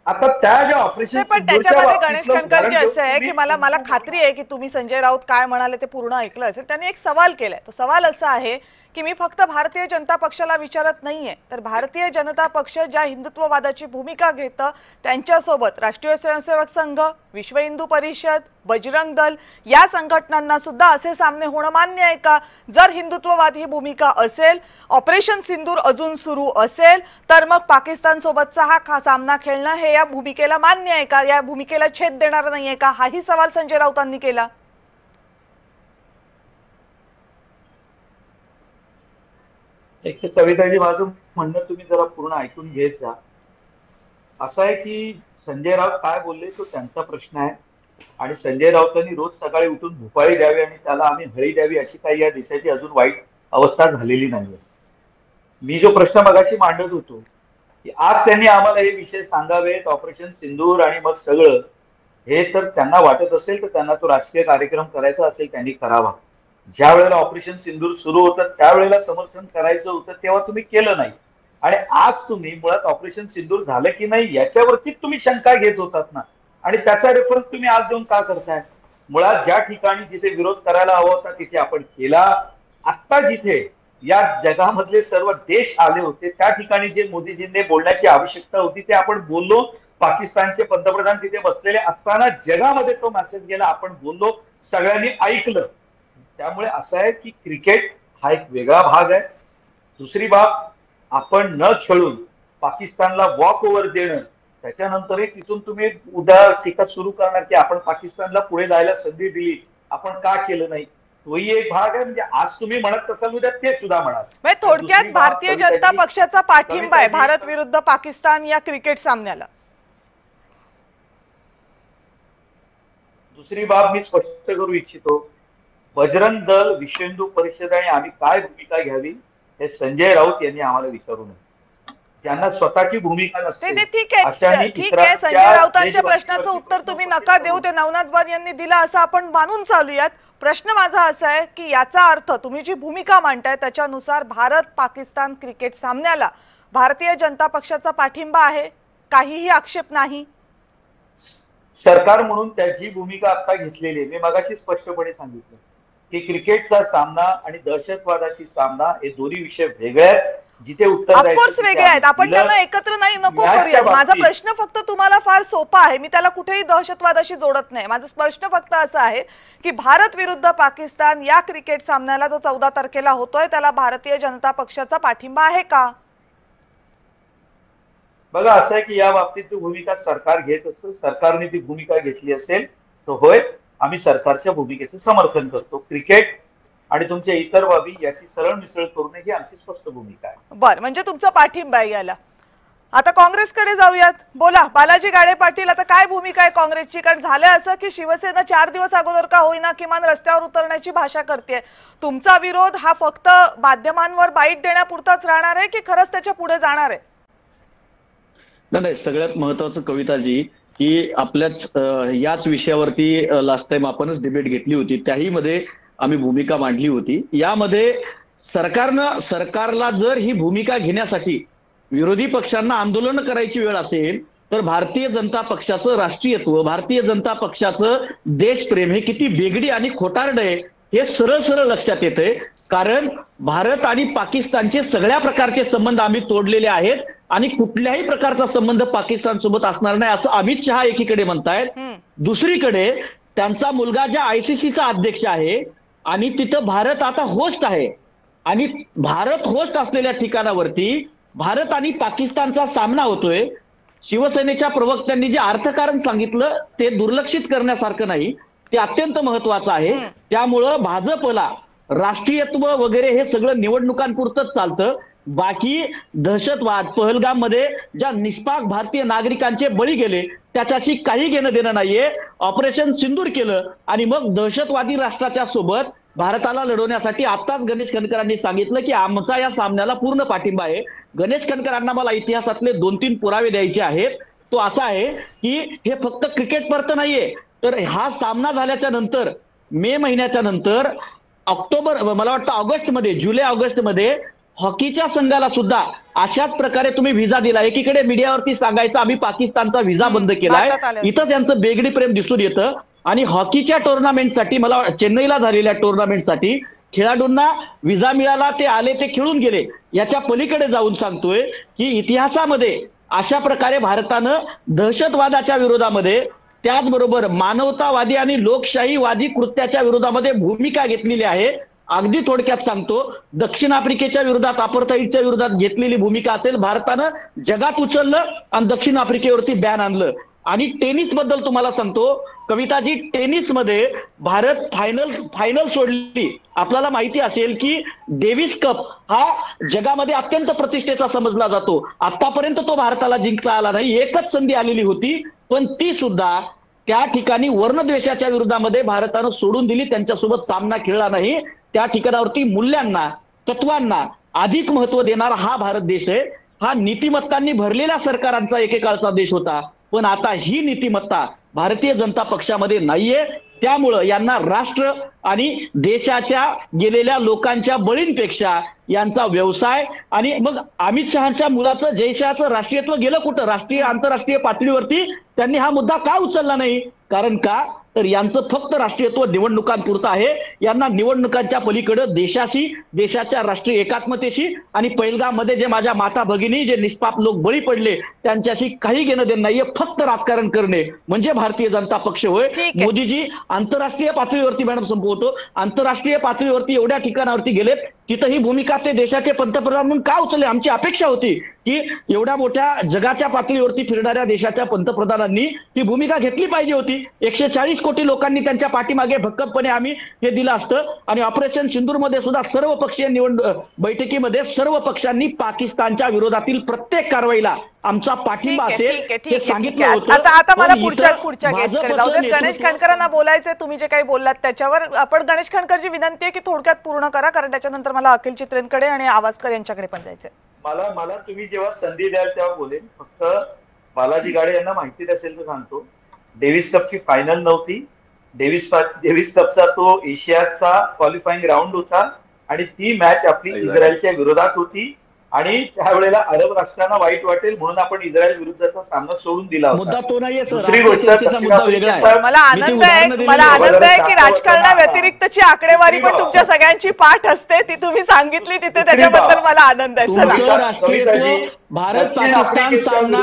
आता त्या ज्या ऑपरेशन, पण त्याच्यामध्ये गणेश कणकरजी असं आहे की मला खात्री आहे की तुम्ही संजय राऊत काय म्हणाले ते पूर्ण ऐकलं असेल. त्यांनी एक सवाल केलाय. तो सवाल असा आहे की मी फक्त भारतीय जनता पक्षाला विचारत नाहीये, तर भारतीय जनता पक्ष ज्या हिंदुत्ववादाची भूमिका घेतं त्यांच्यासोबत राष्ट्रीय स्वयंसेवक संघ, विश्व हिंदू परिषद, बजरंग दल या संघटनांना सुद्धा असे सामने होणं मान्य आहे का? जर हिंदुत्ववाद ही भूमिका असेल, ऑपरेशन सिंदूर अजून सुरू असेल, तर मग पाकिस्तान सोबतचा हा सामना खेळणं हे या भूमिकेला मान्य आहे का? या भूमिकेला छेद देणार नाहीये का? हाही सवाल संजय राऊतांनी केला. एक तर कविताजी, माझं म्हणणं तुम्ही जरा पूर्ण ऐकून घेत जा. असं आहे की संजय राऊत काय बोलले तो त्यांचा प्रश्न आहे, आणि संजय राऊतांनी रोज सकाळी उठून भुपाळी द्यावी आणि त्याला आम्ही हळी द्यावी अशी काही या देशाची अजून वाईट अवस्था झालेली नाहीये. मी जो प्रश्न मगाशी मांडत होतो की आज त्यांनी आम्हाला हे विषय सांगावेत, ऑपरेशन सिंदूर आणि मग सगळं हे, तर त्यांना वाटत असेल तर त्यांना तो राजकीय कार्यक्रम करायचा असेल त्यांनी करावा. ज्या वेळेला ऑपरेशन सिंदूर सुरू होतं त्यावेळेला समर्थन करायचं होतं तेव्हा तुम्ही केलं नाही, आणि आज तुम्ही मुळात ऑपरेशन सिंदूर झालं की नाही याच्यावरती तुम्ही शंका घेत होतात ना, आणि त्याचा रेफरन्स तुम्ही आज देऊन का करताय? मुळात ज्या ठिकाणी जिथे विरोध करायला हवा होता तिथे आपण केला. आत्ता जिथे या जगामधले सर्व देश आले होते त्या ठिकाणी जे मोदीजींनी बोलण्याची आवश्यकता होती ते आपण बोललो. पाकिस्तानचे पंतप्रधान तिथे बसलेले असताना जगामध्ये तो मेसेज गेला, आपण बोललो, सगळ्यांनी ऐकलं. त्यामुळे असं आहे की क्रिकेट हा एक वेगळा भाग आहे. दुसरी बाब, आपण न खेळून पाकिस्तानला वॉक ओव्हर देणं, त्याच्यानंतरही तिथून तुम्ही उद्या टीका सुरू करणार की आपण पाकिस्तानला पुढे जायला संधी दिली, आपण का केलं नाही, तोही एक भाग आहे. म्हणजे आज तुम्ही म्हणत असाल उद्या ते सुद्धा म्हणाल. थोडक्यात भारतीय जनता पक्षाचा पाठिंबा आहे भारत विरुद्ध पाकिस्तान या क्रिकेट सामन्याला. दुसरी बाब मी स्पष्ट करू इच्छितो, बजरंग दल, विश्व हिंदू परिषद आणि आम्ही काय भूमिका घ्यावी हे संजय राऊत यांनी आम्हाला विचारू नये. ज्यांना स्वतःची भूमिका नसते ते ठीक आहे अशांनी ठीक आहे. संजय इतरांच्या राऊतांच्या प्रश्नाचं देशभक्तीवरती उत्तर तुम्ही नका देऊ, ते नवनाथ बाद यांनी दिलं असं आपण मानून चालूयात. प्रश्न माझा असा आहे की याचा अर्थ तुम्ही जी भूमिका मांडताय त्याच्यानुसार भारत पाकिस्तान क्रिकेट सामन्याला भारतीय जनता पक्षाचा पाठिंबा आहे, काहीही आक्षेप नाही. सरकार म्हणून त्याची भूमिका आता घेतलेली आहे. मी मगाशी स्पष्टपणे सांगितलं की क्रिकेटचा सामना आणि दहशतवादाची सामना हे दोन्ही विषय वेगळे आहेत. जिथे उत्तर ऑफकोर्स वेगळे आहेत, आपण त्यांना एकत्र नाही नको करूयात. माझा प्रश्न फक्त तुम्हाला फार सोपा आहे, मी त्याला कुठेही दहशतवादाशी जोडत नाही. माझा प्रश्न फक्त असा आहे की भारत विरुद्ध पाकिस्तान या क्रिकेट सामन्याला जो 14 तारखेला होतोय त्याला भारतीय जनता पक्षाचा पाठिंबा आहे का? बघा, असं आहे की या बाबतीत भूमिका सरकार घेत असतं. सरकारने ती भूमिका घेतली असेल तर होय, आम्ही सरकारच्या भूमिकेचं समर्थन करतो. क्रिकेट आणि तुमच्या इतर बाबी याची सरळ मिसळ करू नये ही आमची स्पष्ट भूमिका आहे. बरं, म्हणजे तुमचा पाठिंबा आहे याला. आता काँग्रेसकडे जाऊयात. बोला बालाजी गाडे पाटील, आता काय भूमिका आहे काँग्रेसची? कारण झालं असं की शिवसेना 4 दिवस अगोदर का होईना किमान रस्त्यावर उतरण्याची भाषा करते. तुमचा विरोध हा फक्त माध्यमांवर बाईट देण्यापुरताच राहणार आहे की खरंच त्याच्या पुढे जाणार आहे? नाही, सगळ्यात महत्वाचं कविताजी की आपल्याच याच विषयावरती लास्ट टाइम आपणच डिबेट घेतली होती, त्याही मध्ये आम्ही भूमिका मांडली होती. यामध्ये सरकारला जर ही भूमिका घेण्यासाठी विरोधी पक्षांना आंदोलन करायची वेळ असेल तर भारतीय जनता पक्षाचं राष्ट्रीयत्व, भारतीय जनता पक्षाचं देशप्रेम हे किती बेगडी आणि खोटारड आहे हे सरळ सरळ लक्षात येतंय. कारण भारत आणि पाकिस्तानचे सगळ्या प्रकारचे संबंध आम्ही तोडलेले आहेत आणि कुठल्याही प्रकारचा संबंध पाकिस्तान सोबत असणार नाही असं अमित शहा एकीकडे म्हणतायत. दुसरीकडे त्यांचा मुलगा ज्या ICCचा अध्यक्ष आहे आणि तिथं भारत आता होस्ट आहे आणि भारत होस्ट असलेल्या ठिकाणावरती भारत आणि पाकिस्तानचा सामना होतोय. शिवसेनेच्या प्रवक्त्यांनी जे अर्थकारण सांगितलं ते दुर्लक्षित करण्यासारखं नाही, ते अत्यंत महत्वाचं आहे. त्यामुळं भाजपला राष्ट्रीयत्व वगैरे हे सगळं निवडणुकांपुरतच चालतं. बाकी दहशतवाद, पहलगाम मध्ये ज्या निष्पाक भारतीय नागरिकांचे बळी गेले त्याच्याशी काही घेणं देणं नाहीये. ऑपरेशन सिंदूर केलं आणि मग दहशतवादी राष्ट्राच्या सोबत भारताला लढवण्यासाठी आताच गणेश खणकरांनी सांगितलं की आमचा या सामन्याला पूर्ण पाठिंबा आहे. गणेश खणकरांना मला इतिहासातले 2-3 पुरावे द्यायचे आहेत. तो असा आहे की हे फक्त क्रिकेट परत नाहीये, तर हा सामना झाल्याच्या नंतर मे महिन्याच्या नंतर ऑक्टोबर, मला वाटतं ऑगस्टमध्ये, जुलै-ऑगस्टमध्ये हॉकीच्या संघाला सुद्धा अशाच प्रकारे तुम्ही व्हिसा दिला. एकीकडे मीडियावरती सांगायचं आम्ही पाकिस्तानचा व्हिसा बंद केलाय, इथं त्यांचं बेगडी प्रेम दिसून येतं. आणि हॉकीच्या टुर्नामेंटसाठी, मला चेन्नईला झालेल्या टुर्नामेंटसाठी खेळाडूंना व्हिसा मिळाला, ते आले, ते खेळून गेले. याच्या पलीकडे जाऊन सांगतोय की इतिहासामध्ये अशा प्रकारे भारतानं दहशतवादाच्या विरोधामध्ये, त्याचबरोबर मानवतावादी आणि लोकशाहीवादी कृत्याच्या विरोधामध्ये भूमिका घेतलेली आहे. अगदी थोडक्यात सांगतो, दक्षिण आफ्रिकेच्या विरोधात, अपार्थाईडच्या विरोधात घेतलेली भूमिका असेल, भारतानं जगात उचललं आणि दक्षिण आफ्रिकेवरती बॅन आणलं. आणि टेनिस बद्दल तुम्हाला सांगतो कविताजी, टेनिसमध्ये भारत फायनल सोडली. आपल्याला माहिती असेल की डेव्हिस कप हा जगामध्ये अत्यंत प्रतिष्ठेचा समजला जातो. आतापर्यंत तो भारताला जिंकता आला नाही, एकच संधी आलेली होती, पण ती सुद्धा त्या ठिकाणी वर्णद्वेषाच्या विरोधामध्ये भारतानं सोडून दिली, त्यांच्यासोबत सामना खेळला नाही. त्या ठिकाणावरती मूल्यांना, तत्वांना अधिक महत्व देणारा हा भारत देश आहे. हा नीतिमत्तांनी भरलेल्या सरकारांचा एकेकाळचा देश होता, पण आता ही नीतिमत्ता भारतीय जनता पक्षामध्ये नाहीये. त्यामुळं यांना राष्ट्र आणि देशाच्या गेलेल्या लोकांच्या बळींपेक्षा यांचा व्यवसाय आणि मग अमित शहाच्या मुलाचं जयशहाचं राष्ट्रीयत्व गेलं कुठं? राष्ट्रीय आंतरराष्ट्रीय पातळीवरती त्यांनी हा मुद्दा का उचलला नाही? कारण का तर यांचं फक्त राष्ट्रीयत्व निवडणुकांपुरतं आहे. यांना निवडणुकांच्या पलीकडे देशाशी, देशाच्या राष्ट्रीय एकात्मतेशी आणि पहलगाममध्ये जे माझ्या माता भगिनी, जे निष्पाप लोक बळी पडले त्यांच्याशी काही घेणं देणं नाहीये. फक्त राजकारण करणे म्हणजे भारतीय जनता पक्ष होय. मोदीजी आंतरराष्ट्रीय पातळीवरती, मॅडम संपवतो, आंतरराष्ट्रीय पातळीवरती एवढ्या ठिकाणावरती गेलेत, तिथं ही भूमिका ते देशाचे पंतप्रधान म्हणून का उचलले? आमची अपेक्षा होती की एवढ्या मोठ्या जगाच्या पातळीवरती फिरणाऱ्या देशाच्या पंतप्रधानांनी ही भूमिका घेतली पाहिजे होती. 140 कोटी लोकांनी त्यांच्या पाठीमागे भक्कमपणे आम्ही हे दिलं असतं. आणि ऑपरेशन सिंदूरमध्ये सुद्धा सर्वपक्षीय बैठकीमध्ये सर्व पक्षांनी पाकिस्तानच्या विरोधातील प्रत्येक कारवाईला आमचा पाठिंबा असेल हे सांगितलं होतं. आता मला पुढच्या गेस्टकडे जाऊ देत. गणेश खणकरांना बोलायचंय, तुम्ही जे काही बोललात त्याच्यावर. आपण गणेश खणकरची विनंती आहे की थोडक्यात पूर्ण करा, कारण त्याच्यानंतर मला अखिल चित्रेंकडे आणि आवाजकर यांच्याकडे पण जायचंय. मला मला तुम्ही जेव्हा संधी द्याल तेव्हा बोलेन. फक्त बालाजी गाडे यांना माहिती नसेल तर सांगतो, डेव्हिस कपची फायनल नव्हती. डेव्हिस कपचा तो एशियाचा क्वालिफाईंग राऊंड होता आणि ती मॅच आपली इस्रायलच्या विरोधात होती आणि त्यावेळेला अरब राष्ट्रांना वाईट वाटेल म्हणून आपण इस्रायल विरुद्धचा सामना सोडून दिला होता. मुद्दा तो नाहीये सर, दुसरी गोष्ट, चर्चेचा मुद्दा वेगळा आहे. मला आनंद आहे की राजकारणाव्यतिरिक्तची आकडेवारी पण तुमच्या सगळ्यांची पाठ असते, ती तुम्ही सांगितली तिथे, त्याच्याबद्दल मला आनंद आहे. चला, राष्ट्रीयत्व भारत पाकिस्तान सामना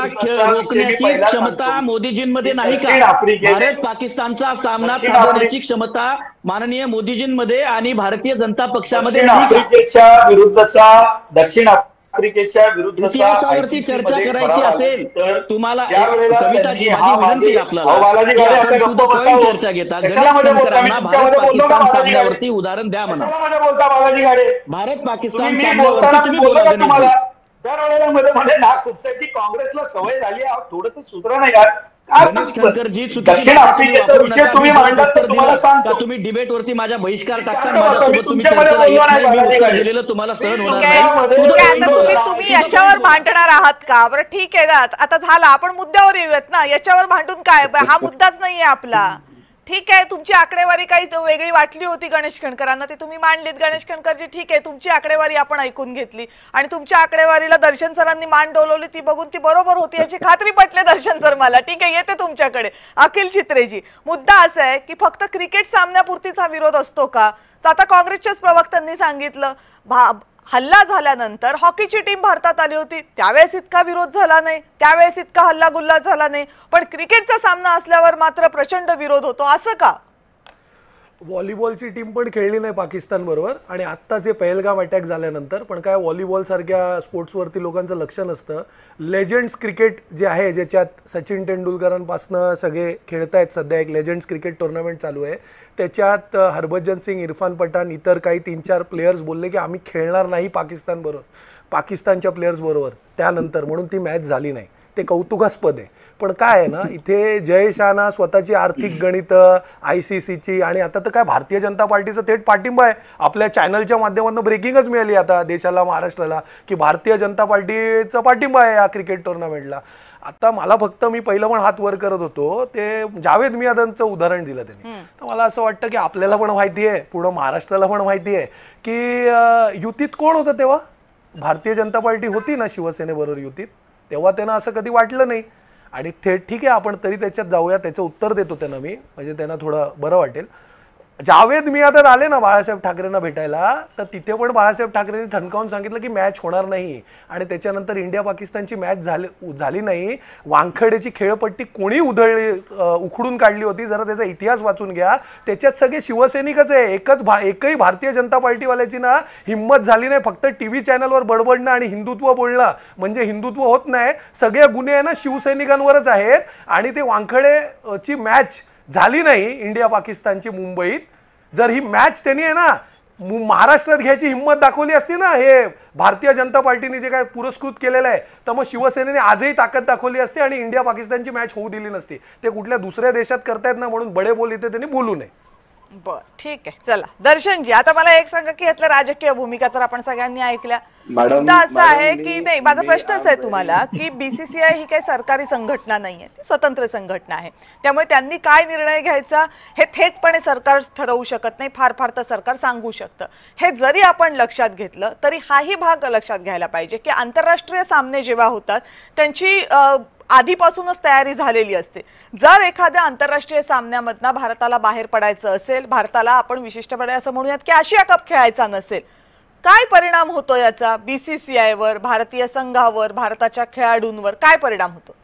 रोखण्याची क्षमता मोदीजींमध्ये नाही का? भारत पाकिस्तानचा सामना थांबवण्याची क्षमता माननीय मोदीजींमध्ये आणि भारतीय जनता पक्षामध्ये नाही का? आफ्रिकेच्या विरुद्धचा दक्षिण आफ्रिकेच्या विरुद्धचा इतिहासावरती चर्चा करायची असेल तर तुम्हाला कविताजी माझी विनंती आपल्याला चर्चा घेता गणेश शंकरांना भारत पाकिस्तान सामन्यावरती उदाहरण द्या म्हणा. भारत पाकिस्तान सामन्यावरती तुम्ही बोला गणेश. मध्ये नाक खुपसायची काँग्रेसला सवय झाली, थोडं तर सुधरा नाही यार. दक्षिण आफ्रिकेचा विषय तुम्ही मांडलात तर तुम्हाला सांगतो, तुम्ही डिबेट वरती माझा बहिष्कार टाकता, माझ्यासोबत तुम्ही चर्चेला गेलेलं तुम्हाला सहन होणार नाही. तुम्ही याच्यावर भांडणार आहात का? बरं ठीक आहे ना, आता झाला, आपण मुद्द्यावर येऊयात ना. याच्यावर भांडून काय, हा मुद्दाच नाहीये आपला. ठीक आहे, तुमची आकडेवारी काही वेगळी वाटली होती गणेश खणकरांना, ती तुम्ही मांडलीत. गणेश खणकरजी ठीक आहे, तुमची आकडेवारी आपण ऐकून घेतली आणि तुमच्या आकडेवारीला दर्शन सरांनी मान डोलवली, ती बघून ती बरोबर होती याची खात्री पटले दर्शन सर मला. ठीक आहे, येते तुमच्याकडे. अखिल चित्रेजी, मुद्दा असा आहे की फक्त क्रिकेट सामन्यापुरतीच विरोध असतो का? आता काँग्रेसच्याच प्रवक्त्यांनी सांगितलं, हल्ला झाल्यानंतर हॉकीची टीम भारतात आली होती, त्यावेळेस इतका विरोध झाला नाही, त्यावेळेस इतका हल्ला गुल्ला झाला नाही, पण क्रिकेटचा सामना असल्यावर मात्र प्रचंड विरोध होतो, असं का? व्हॉलीबॉलची टीम पण खेळली नाही पाकिस्तान बरोबर आणि आत्ता जे पहलगाम अटॅक झाल्यानंतर पण काय व्हॉलीबॉल सारख्या स्पोर्ट्सवरती लोकांचं लक्ष नसतं. लेजंड्स क्रिकेट जे आहे, ज्याच्यात सचिन तेंडुलकरांपासनं सगळे खेळत आहेत, सध्या एक लेजंड्स क्रिकेट टुर्नामेंट चालू आहे, त्याच्यात हरभजन सिंग, इरफान पठाण, इतर काही 3-4 प्लेयर्स बोलले की आम्ही खेळणार नाही पाकिस्तानच्या प्लेयर्स बरोबर त्यानंतर, म्हणून ती मॅच झाली नाही. ते कौतुकास्पद आहे. पण काय आहे ना, इथे जय शहाना स्वतःची आर्थिक गणितं, ICCची आणि आता तर काय भारतीय जनता पार्टीचा थेट पाठिंबा आहे. आपल्या चॅनलच्या माध्यमातून ब्रेकिंगच मिळाली आता देशाला, महाराष्ट्राला, की भारतीय जनता पार्टीचा पाठिंबा आहे या क्रिकेट टुर्नामेंटला. आता मला फक्त, मी पहिलं पण हात वर करत होतो, ते जावेद मियादांचं उदाहरण दिलं त्यांनी, तर मला असं वाटतं की आपल्याला पण माहिती आहे, पुढं महाराष्ट्राला पण माहिती आहे की युतीत कोण होतं तेव्हा. भारतीय जनता पार्टी होती ना शिवसेनेबरोबर युतीत, तेव्हा त्यांना असं कधी वाटलं नाही. आणि ठीक आहे, आपण तरी त्याच्यात जाऊया, त्याचं उत्तर देतो त्यांना मी, म्हणजे त्यांना थोडं बरं वाटेल. जावेद मियादाद आले ना बाळासाहेब ठाकरेंना भेटायला, तर तिथे पण बाळासाहेब ठाकरेंनी ठणकावून सांगितलं की मॅच होणार नाही. आणि त्याच्यानंतर इंडिया पाकिस्तानची मॅच झाली नाही. वानखेडेची खेळपट्टी कोणी उखडून काढली होती, जरा त्याचा इतिहास वाचून घ्या. त्याच्यात सगळे शिवसैनिकच आहे. एकही भारतीय जनता पार्टीवाल्याची ना हिंमत झाली नाही. फक्त TV चॅनलवर बडबडणं आणि हिंदुत्व बोलणं म्हणजे हिंदुत्व होत नाही. सगळे गुन्हे आहे ना शिवसैनिकांवरच आहेत. आणि ते वानखेडेची मॅच झाली नाही इंडिया पाकिस्तानची मुंबईत. जर ही मॅच त्यांनी आहे ना महाराष्ट्रात घ्यायची हिंमत दाखवली असती ना, हे भारतीय जनता पार्टीने जे काय पुरस्कृत केलेलं आहे, तर मग शिवसेनेने आजही ताकद दाखवली असते आणि इंडिया पाकिस्तानची मॅच होऊ दिली नसती. ते कुठल्या दुसऱ्या देशात करतायत ना, म्हणून बडे बोल इथे त्यांनी बोलू नये. बर, ठीक आहे. चला दर्शनजी, आता मला एक सांगा की यातल्या राजकीय भूमिका तर आपण सगळ्यांनी ऐकल्या. मुद्दा असा आहे की नाही, माझा प्रश्नच आहे तुम्हाला की BCCI ही काही सरकारी संघटना नाहीये, ती स्वतंत्र संघटना आहे. त्यामुळे त्यांनी काय निर्णय घ्यायचा हे थेटपणे सरकार ठरवू शकत नाही, फार फार तर सरकार सांगू शकतं. हे जरी आपण लक्षात घेतलं तरी हाही भाग लक्षात घ्यायला पाहिजे की आंतरराष्ट्रीय सामने जेव्हा होतात त्यांची आधीपासूनच तयारी झालेली असते. जर एखाद्या आंतरराष्ट्रीय सामन्यामधनं भारताला बाहेर पडायचं असेल, भारताला आपण विशिष्टपणे असं म्हणूयात की आशिया कप खेळायचा नसेल, काय परिणाम होतो याचा BCCI वर, भारतीय संघावर, भारताच्या खेळाडूंवर काय परिणाम होतो?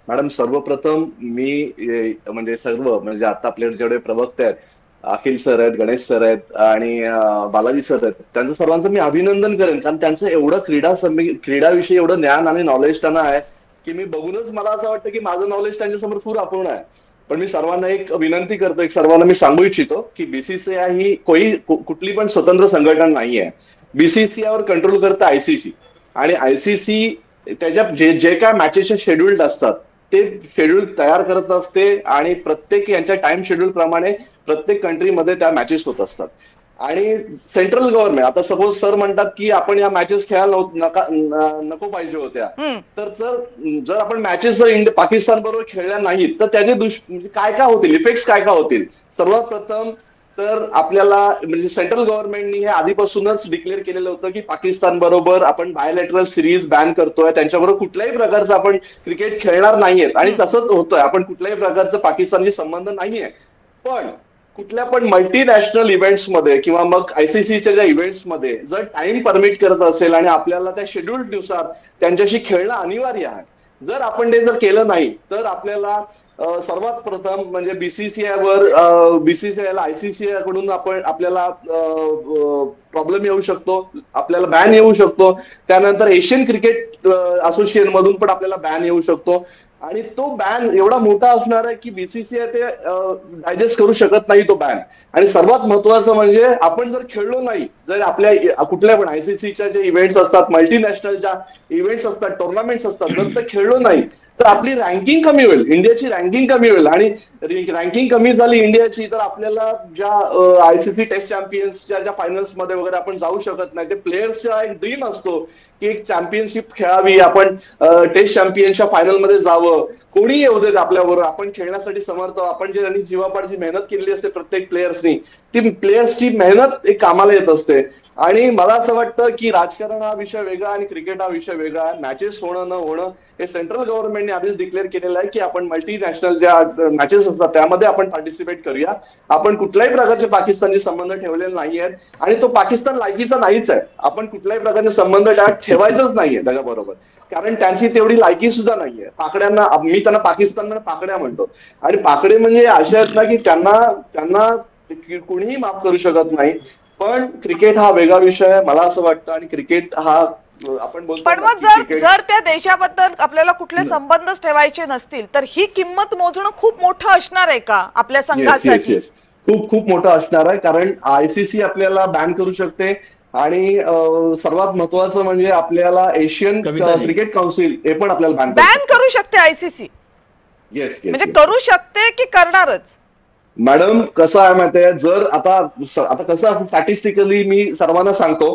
मॅडम, सर्वप्रथम मी म्हणजे आता आपल्याकडे जेवढे प्रवक्ते आहेत, अखिल सर आहेत, गणेश सर आहेत आणि बालाजी सर आहेत, त्यांचं सर्वांचं मी अभिनंदन करेन. कारण त्यांचं एवढं क्रीडाविषयी एवढं ज्ञान आणि नॉलेज त्यांना आहे की मी बघूनच मला असं वाटतं की माझं नॉलेज त्यांच्यासमोर खूप अपूर्ण आहे. पण मी सर्वांना एक विनंती करतो, सर्वांना मी सांगू इच्छितो की BCCI ही कुठली पण स्वतंत्र संघटना नाही आहे. BCCI वर कंट्रोल करतं ICC आणि ICC त्याच्या जे काय मॅचेसचे शेड्यूल्ड असतात ते शेड्यूल तयार करत असते आणि प्रत्येक यांच्या टाइम शेड्यूल प्रमाणे प्रत्येक कंट्रीमध्ये त्या मॅचेस होत असतात. आणि सेंट्रल गव्हर्नमेंट, आता सपोज सर म्हणतात की आपण या मॅचेस खेळायला नको पाहिजे होत्या, तर जर आपण मॅचेस जर पाकिस्तान बरोबर खेळल्या नाहीत तर त्याचे म्हणजे काय काय होतील, इफेक्ट्स काय काय होतील. सर्वात प्रथम तर आपल्याला म्हणजे सेंट्रल गव्हर्नमेंटनी हे आधीपासूनच डिक्लेअर केलेलं होतं की पाकिस्तान बरोबर आपण बायलॅटरल सिरीज बॅन करतोय, त्यांच्याबरोबर कुठल्याही प्रकारचं आपण क्रिकेट खेळणार नाहीयेत. आणि तसंच होतोय, आपण कुठल्याही प्रकारचं पाकिस्तानशी संबंध नाहीये. पण कुठल्या पण मल्टीनॅशनल इव्हेंट्समध्ये किंवा मग आयसीसीच्या ज्या इव्हेंट्समध्ये जर टाइम परमिट करत असेल आणि आपल्याला त्या शेड्यूलनुसार त्यांच्याशी खेळणं अनिवार्य आहे, जर आपण ते जर केलं नाही तर आपल्याला सर्वात प्रथम म्हणजे बीसीसीआयला आयसीसीआय कडून आपल्याला प्रॉब्लेम येऊ शकतो, आपल्याला बॅन येऊ शकतो. त्यानंतर एशियन क्रिकेट असोसिएशन मधून पण आपल्याला बॅन येऊ शकतो. आणि तो बॅन एवढा मोठा असणार आहे की बीसीसीआय ते डायजेस्ट करू शकत नाही तो बॅन. आणि सर्वात महत्वाचं म्हणजे आपण जर खेळलो नाही, जर आपल्या कुठल्या पण आयसीसीच्या जे इव्हेंट्स असतात, मल्टीनॅशनल ज्या इव्हेंट्स असतात, टुर्नामेंट्स असतात, जर ते खेळलो नाही तर आपली रँकिंग कमी होईल, इंडियाची रँकिंग कमी होईल. आणि रँकिंग कमी झाली इंडियाची तर आपल्याला ज्या आयसीसी टेस्ट चॅम्पियन्सच्या ज्या फायनल्स मध्ये वगैरे आपण जाऊ शकत नाही. ते प्लेयर्सचा एक ड्रीम असतो की एक चॅम्पियनशिप खेळावी, आपण टेस्ट चॅम्पियनच्या फायनलमध्ये जावं, कोणी येऊ देत आपल्याबरोबर, आपण खेळण्यासाठी समर्थ, आपण जे आणि जीवापाडची मेहनत केलेली असते प्रत्येक प्लेयर्सनी, ती प्लेयर्सची मेहनत एक कामाला येत असते. आणि मला असं वाटतं की राजकारण हा विषय वेगळा आणि क्रिकेट हा विषय वेगळा आहे. मॅचेस होणं न होणं हे सेंट्रल गव्हर्नमेंटने आधीच डिक्लेअर केलेलं आहे की आपण मल्टीनॅशनल ज्या मॅचेस असतात त्यामध्ये आपण पार्टिसिपेट करूया. आपण कुठल्याही प्रकारचे पाकिस्तानशी संबंध ठेवलेले नाही आहेत आणि तो पाकिस्तान लायकीचा नाहीच आहे. आपण कुठल्याही प्रकारचे संबंध ठेवायचंच नाहीये त्याच्याबरोबर, कारण त्यांची तेवढी लायकी सुद्धा नाहीये. पाकड्यांना, मी त्यांना पाकिस्तान पाकड्या म्हणतो, आणि पाकडे म्हणजे असे आहेत ना की त्यांना कोणीही माफ करू शकत नाही. पण क्रिकेट हा वेगळा विषय आहे मला असं वाटतं. आणि क्रिकेट हा आपण बोलतो, पण मग जर त्या देशाबद्दल आपल्याला कुठले संबंधच ठेवायचे नसतील तर ही किंमत मोजणं खूप मोठं असणार आहे का आपल्या संघासाठी? खूप खूप मोठं असणार आहे, कारण आयसीसी आपल्याला बॅन करू शकते. आणि सर्वात महत्वाचं म्हणजे आपल्याला एशियन क्रिकेट काउन्सिल हे पण आपल्याला बॅन करू शकते आयसीसी. येस, म्हणजे करू शकते की करणारच? मॅडम कसं आहे माहिती आहे, जर आता कसं स्टॅटिस्टिकली मी सर्वांना सांगतो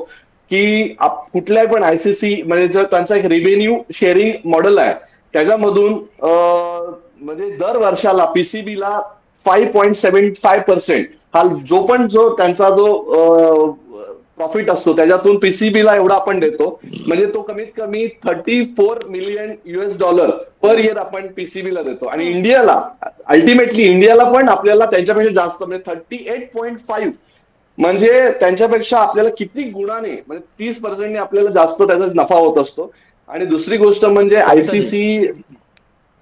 की कुठल्याही पण आयसीसी म्हणजे जर त्यांचा एक रेव्हेन्यू शेअरिंग मॉडेल आहे, त्याच्यामधून म्हणजे दर वर्षाला पीसीबीला 5.75% हा जो त्यांचा जो प्रॉफिट असतो त्याच्यातून पीसीबीला एवढा आपण देतो. म्हणजे तो कमीत कमी $34 मिलियन पर इयर आपण पीसीबीला देतो. आणि इंडियाला अल्टिमेटली इंडियाला पण आपल्याला त्यांच्यापेक्षा जास्त म्हणजे 38.5 म्हणजे त्यांच्यापेक्षा आपल्याला किती गुणाने म्हणजे 30% आपल्याला जास्त त्याचा नफा होत असतो. आणि दुसरी गोष्ट म्हणजे आयसीसी,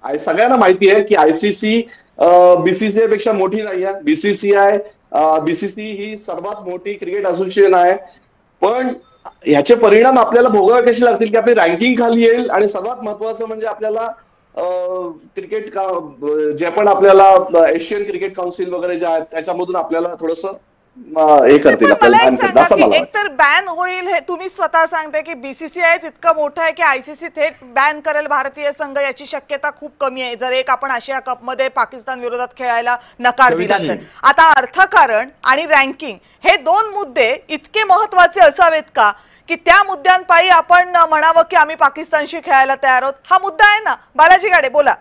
सगळ्यांना माहिती आहे की आयसीसी बीसीसीआय पेक्षा मोठी नाही आहे. बीसीसी ही सर्वात मोठी क्रिकेट असोसिएशन आहे. पण याचे परिणाम आपल्याला भोगावे कसे लागतील की आपली रँकिंग खाली येईल. आणि सर्वात महत्वाचं म्हणजे आपल्याला क्रिकेट जे पण आपल्याला एशियन क्रिकेट काउन्सिल वगैरे जे आहेत त्याच्यामधून आपल्याला थोडंसं हे करतील. एकतर बॅन होईल हे तुम्ही स्वतः सांगताय की बीसीसीआय इतकं मोठं आहे की आयसीसी थेट बॅन करेल भारतीय संघ, याची शक्यता खूप कमी आहे जर एक आपण आशिया कप मध्ये पाकिस्तान विरोधात खेळायला नकार दिला तर. आता अर्थकारण आणि रँकिंग हे दोन मुद्दे इतके महत्वाचे असावेत का की त्या मुद्द्यांपायी आपण म्हणावं की आम्ही पाकिस्तानशी खेळायला तयार आहोत? हा मुद्दा आहे ना. बालाजी गाडे बोला.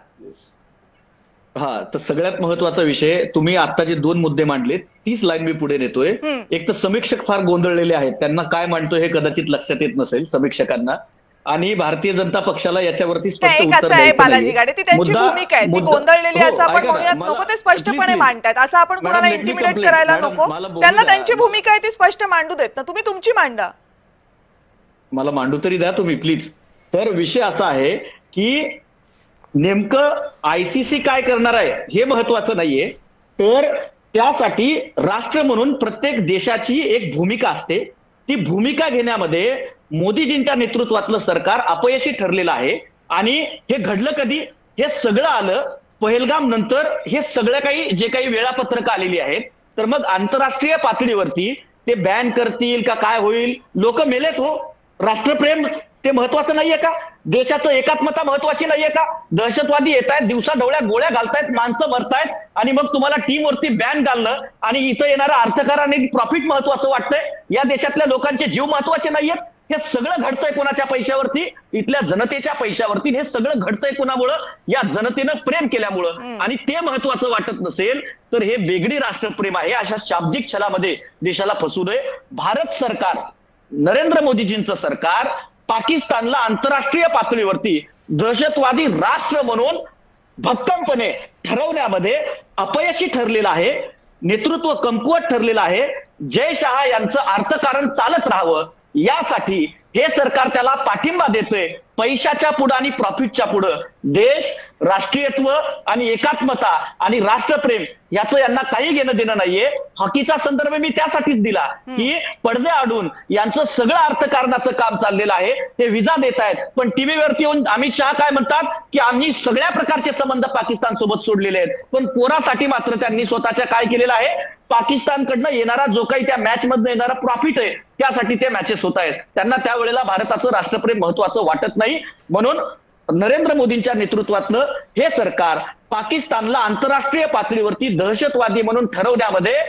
हा, तर सगळ्यात महत्वाचा विषय तुम्ही आता जे दोन मुद्दे मांडले तीच लाईन मी पुढे नेतोय. एक तर समीक्षक फार गोंधळलेले आहेत, त्यांना काय मांडतो हे कदाचित लक्षात येत नसेल समीक्षकांना, आणि भारतीय जनता पक्षाला याच्यावरती स्पष्ट उत्तर द्यायचं बालाजी गाडे ती त्यांची भूमिका आहे, ती गोंधळलेली असं आपण म्हणूयात नको, ते स्पष्टपणे मांडतायत. असं आपण कोणाला इंटिमिडेट करायला नको. त्यांना त्यांची भूमिका आहे ती स्पष्ट मांडू देत ना, तुम्ही तुमची मांडा. मला मांडू तरी द्या तुम्ही प्लीज. तर विषय असा आहे की नेमकं आयसीसी काय करणार आहे हे महत्वाचं नाहीये, तर त्यासाठी राष्ट्र म्हणून प्रत्येक देशाची एक भूमिका असते. ती भूमिका घेण्यामध्ये मोदीजींच्या नेतृत्वातलं सरकार अपयशी ठरलेलं आहे. आणि हे घडलं कधी? हे सगळं आलं पहलगाम नंतर. हे सगळं काही जे काही वेळापत्रक आलेली आहेत, तर मग आंतरराष्ट्रीय पातळीवरती ते बॅन करतील का काय होईल? लोक मेलेत हो. राष्ट्रप्रेम ते महत्वाचं नाहीये का? देशाचं एकात्मता महत्वाची नाहीये का? दहशतवादी येत आहेत, दिवसा ढवळ्या गोळ्या घालतायत, माणसं मरतायत, आणि मग तुम्हाला टीमवरती बॅन घालणं आणि इथं येणारं अर्थकारण आणि प्रॉफिट महत्वाचं वाटतंय? या देशातल्या लोकांचे जीव महत्वाचे नाहीयेत? हे सगळं घडतंय कोणाच्या पैशावरती? इथल्या जनतेच्या पैशावरती. हे सगळं घडतंय कोणामुळं? या जनतेनं प्रेम केल्यामुळं. आणि ते महत्वाचं वाटत नसेल तर हे बेगडी राष्ट्रप्रेम आहे अशा शाब्दिक छलामध्ये देशाला फसू नये. भारत सरकार, नरेंद्र मोदीजींचं सरकार पाकिस्तानला आंतरराष्ट्रीय पातळीवरती दहशतवादी राष्ट्र म्हणून भक्कमपणे ठरवण्यामध्ये अपयशी ठरलेलं आहे. नेतृत्व कमकुवत ठरलेलं आहे. जय शहा यांचं अर्थकारण चालत राहावं यासाठी हे सरकार त्याला पाठिंबा देतोय. पैशाच्या पुढं आणि प्रॉफिटच्या पुढं देश, राष्ट्रीयत्व आणि एकात्मता आणि राष्ट्रप्रेम याचं यांना काही घेणं देणं नाहीये. हॉकीचा संदर्भ मी त्यासाठीच दिला की पडदे आडून यांचं सगळं अर्थकारणाचं काम चाललेलं आहे. ते विजा देत आहेत, पण टीव्हीवरती येऊन अमित शहा काय म्हणतात की आम्ही सगळ्या प्रकारचे संबंध पाकिस्तान सोबत सोडलेले आहेत. पण पोरासाठी मात्र त्यांनी स्वतःच्या काय केलेलं आहे? पाकिस्तानकडनं येणारा जो काही त्या मॅच मधनं येणारा प्रॉफिट आहे त्यासाठी ते मॅचेस होत आहेत. त्यांना त्यावेळेला भारताचं राष्ट्रप्रेम महत्वाचं वाटत नाही. म्हणून नरेंद्र मोदींच्या नेतृत्वातलं हे सरकार पाकिस्तानला आंतरराष्ट्रीय पातळीवरती दहशतवादी म्हणून ठरवण्यामध्ये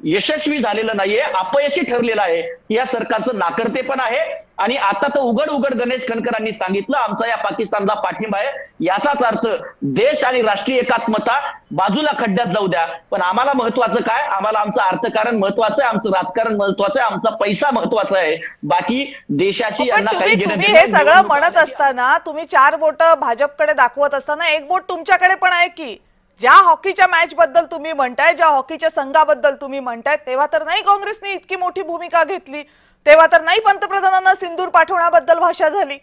यशस्वी झालेलं नाहीये, अपयशी ठरलेलं आहे. या सरकारचं नाकर्तेपण आहे. आणि आता तर उघड उघड गणेश खणकरांनी सांगितलं आमचा या पाकिस्तानला पाठिंबा आहे. याचाच अर्थ देश आणि राष्ट्रीय एकात्मता बाजूला खड्ड्यात जाऊ द्या, पण आम्हाला महत्वाचं काय? आम्हाला आमचं अर्थकारण महत्वाचं आहे, आमचं राजकारण महत्वाचं आहे, आमचा पैसा महत्वाचा आहे. बाकी देशाशी यांना काही घेणं तुम्ही हे सगळं म्हणत असताना, तुम्ही 4 बोट भाजपकडे दाखवत असताना एक बोट तुमच्याकडे पण आहे की? ज्या हॉकीच्या मॅच बद्दल तुम्ही म्हणताय, ज्या हॉकीच्या संघाबद्दल तुम्ही म्हणताय, तेव्हा तर नाही काँग्रेसने इतकी मोठी भूमिका घेतली, तेव्हा तर नाही पंतप्रधानांना सिंदूर पाठवण्याबद्दल भाषा झाली.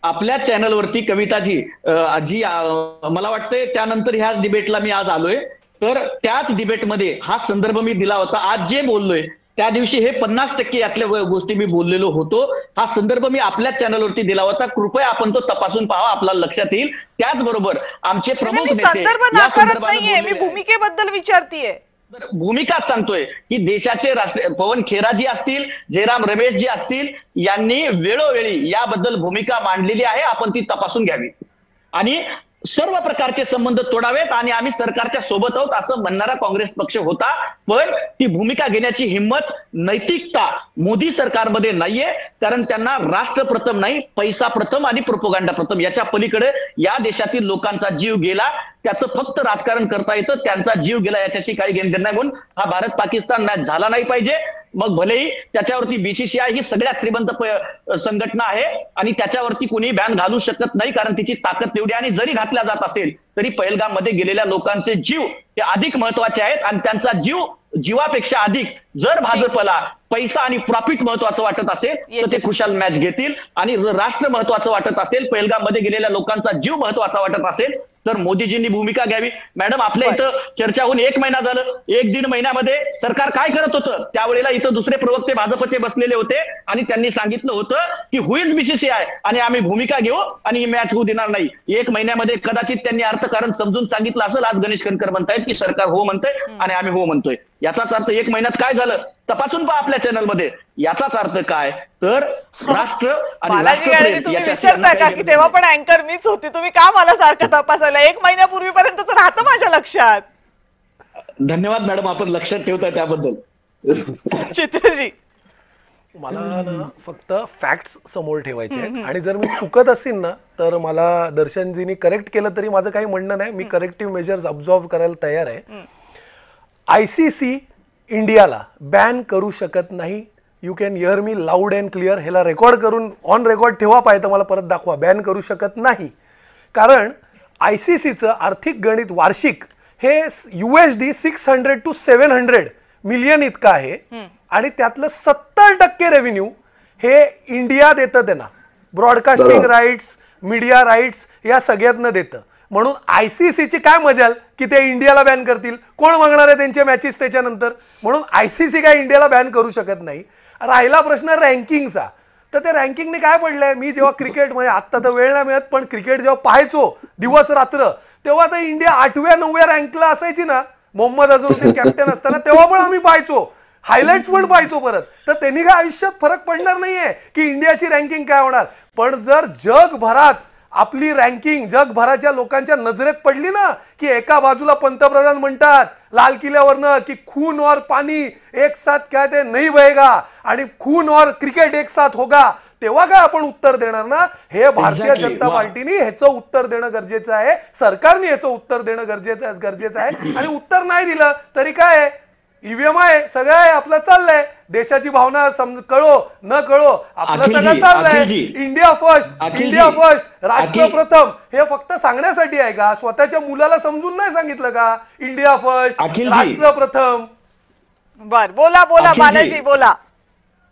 आपल्या चॅनलवरती कविताजी जी मला वाटतंय त्यानंतर ह्याच डिबेटला मी आज आलोय, तर त्याच डिबेटमध्ये हा संदर्भ मी दिला होता. आज जे बोललोय त्या दिवशी हे 50% यातल्या गोष्टी मी बोललेलो होतो. हा संदर्भ मी आपल्याच चॅनलवरती दिला होता. कृपया आपण तो तपासून पाहा, आपल्याला लक्षात येईल. त्याचबरोबर आमचे प्रमुख नेते संदर्भ नाकारत नाहीये, मी भूमिकेबद्दल विचारतीये. भूमिकाच सांगतोय की देशाचे पवन खेराजी असतील, जयराम रमेशजी असतील, यांनी वेळोवेळी याबद्दल भूमिका मांडलेली आहे. आपण ती तपासून घ्यावी आणि सर्व प्रकारचे संबंध तोडावेत आणि आम्ही सरकारच्या सोबत आहोत असं म्हणणारा काँग्रेस पक्ष होता. पण ती भूमिका घेण्याची हिंमत, नैतिकता मोदी सरकारमध्ये नाहीये. कारण त्यांना राष्ट्र प्रथम नाही, पैसा प्रथम आणि प्रोपोगंडा प्रथम. याच्या पलीकडे या देशातील लोकांचा जीव गेला, त्याचं फक्त राजकारण करता येतं. त्यांचा जीव गेला याच्याशी काही घेणं नाही. म्हणून हा भारत पाकिस्तान मॅच झाला नाही पाहिजे. मग भलेही त्याच्यावरती बीसीसीआय ही सगळ्यात श्रीमंत संघटना आहे आणि त्याच्यावरती कुणी बॅन घालू शकत नाही, कारण तिची ताकद तेवढी. आणि जरी घातला जात असेल तरी पहलगाम मध्ये गेलेल्या लोकांचे जीव हे अधिक महत्वाचे आहेत. आणि त्यांचा जीव जीवापेक्षा अधिक जर भाजपला पैसा आणि प्रॉफिट महत्वाचं वाटत असेल तर ते खुशाल मॅच घेतील. आणि जर राष्ट्र महत्वाचं वाटत असेल, पहलगाम मध्ये गेलेल्या लोकांचा जीव महत्वाचा वाटत असेल तर मोदीजींनी भूमिका घ्यावी. मॅडम, आपल्या इथं चर्चा होऊन 1 महिना झालं. 1-1.5 महिन्यामध्ये सरकार काय करत होतं? त्यावेळेला इथं दुसरे प्रवक्ते भाजपचे बसलेले होते आणि त्यांनी सांगितलं होतं की हुईज बीसीसीआय आणि आम्ही भूमिका घेऊ आणि ही मॅच होऊ देणार नाही. 1 महिन्यामध्ये कदाचित त्यांनी अर्थकारण समजून सांगितलं असेल. आज गणेश खणकर म्हणतायत की सरकार हो म्हणतंय आणि आम्ही हो म्हणतोय. याचाच अर्थ 1 महिन्यात काय झालं तपासून पहा आपल्या चॅनलमध्ये. याचाच अर्थ काय तर राष्ट्र आणि राष्ट्रप्रेम. तुम्ही विसरता का की तेव्हा पण अँकर मीच होती? तुम्ही का मला सारखं तपासायला? 1 महिन्यापूर्वीपर्यंतच राहतं माझ्या लक्षात. धन्यवाद मॅडम, आपण लक्षात ठेवताय त्याबद्दल. चित्रजी, मला ना फक्त फॅक्ट्स समोर ठेवायचे आहेत आणि जर मी चुकत असेल ना तर मला दर्शनजींनी करेक्ट केलं तरी माझं काही म्हणणं नाही. मी करेक्टिव्ह मेजर्स ऑब्झर्व करायला तयार आहे. ICC इंडियाला बॅन करू शकत नाही. You can hear me loud and clear. ह्याला रेकॉर्ड करून ऑन रेकॉर्ड ठेवा, पाहिजे मला परत दाखवा. बॅन करू शकत नाही कारण ICCचं आर्थिक गणित वार्षिक हे USD 600 to 700 मिलियन इतकं आहे आणि त्यातलं 70% रेव्हेन्यू हे इंडिया देतं त्यांना. ब्रॉडकास्टिंग राईट्स, मीडिया राईट्स या सगळ्यातनं देतं. म्हणून ICCची काय मजाल की ते इंडियाला बॅन करतील? कोण बघणार आहे त्यांचे मॅचेस त्याच्यानंतर? म्हणून ICC काय इंडियाला बॅन करू शकत नाही. राहिला प्रश्न रँकिंगचा, तर ते रँकिंगने काय पडलंय? मी जेव्हा क्रिकेटमध्ये, आत्ता तर वेळ नाही मिळत, पण क्रिकेट जेव्हा पाहायचो दिवस रात्र, तेव्हा तर इंडिया 8व्या 9व्या रँकला असायची ना. मोहम्मद अझरुद्दीन कॅप्टन असताना तेव्हा पण आम्ही पाहायचो हायलाइट्स पण पाहायचो परत. तर त्यांनी काय आयुष्यात फरक पडणार नाहीये की इंडियाची रँकिंग काय होणार. पण जर जगभरात आपली रँकिंग जगभराच्या लोकांच्या नजरेत पडली ना, की एका बाजूला पंतप्रधान म्हणतात लाल किल्ल्यावरनं की खून और पाणी एक साथ क्या ते नहीं बहेगा आणि खून और क्रिकेट एक साथ होगा, तेव्हा काय आपण उत्तर देणार ना. हे भारतीय जनता पार्टीने ह्याचं उत्तर देणं गरजेचं आहे. सरकारने ह्याचं उत्तर देणं गरजेचं आहे. आणि उत्तर नाही दिलं तरी काय, ईव्हीएम आहे, सगळं आहे, आपलं चाललंय. देशाची भावना कळो न कळो आपलं सगळं चाललंय. इंडिया फर्स्ट, राष्ट्र प्रथम हे फक्त सांगण्यासाठी आहे का? स्वतःच्या मुलाला समजून नाही सांगितलं का इंडिया फर्स्ट, राष्ट्र प्रथम? बर, बोला बालाजी बोला.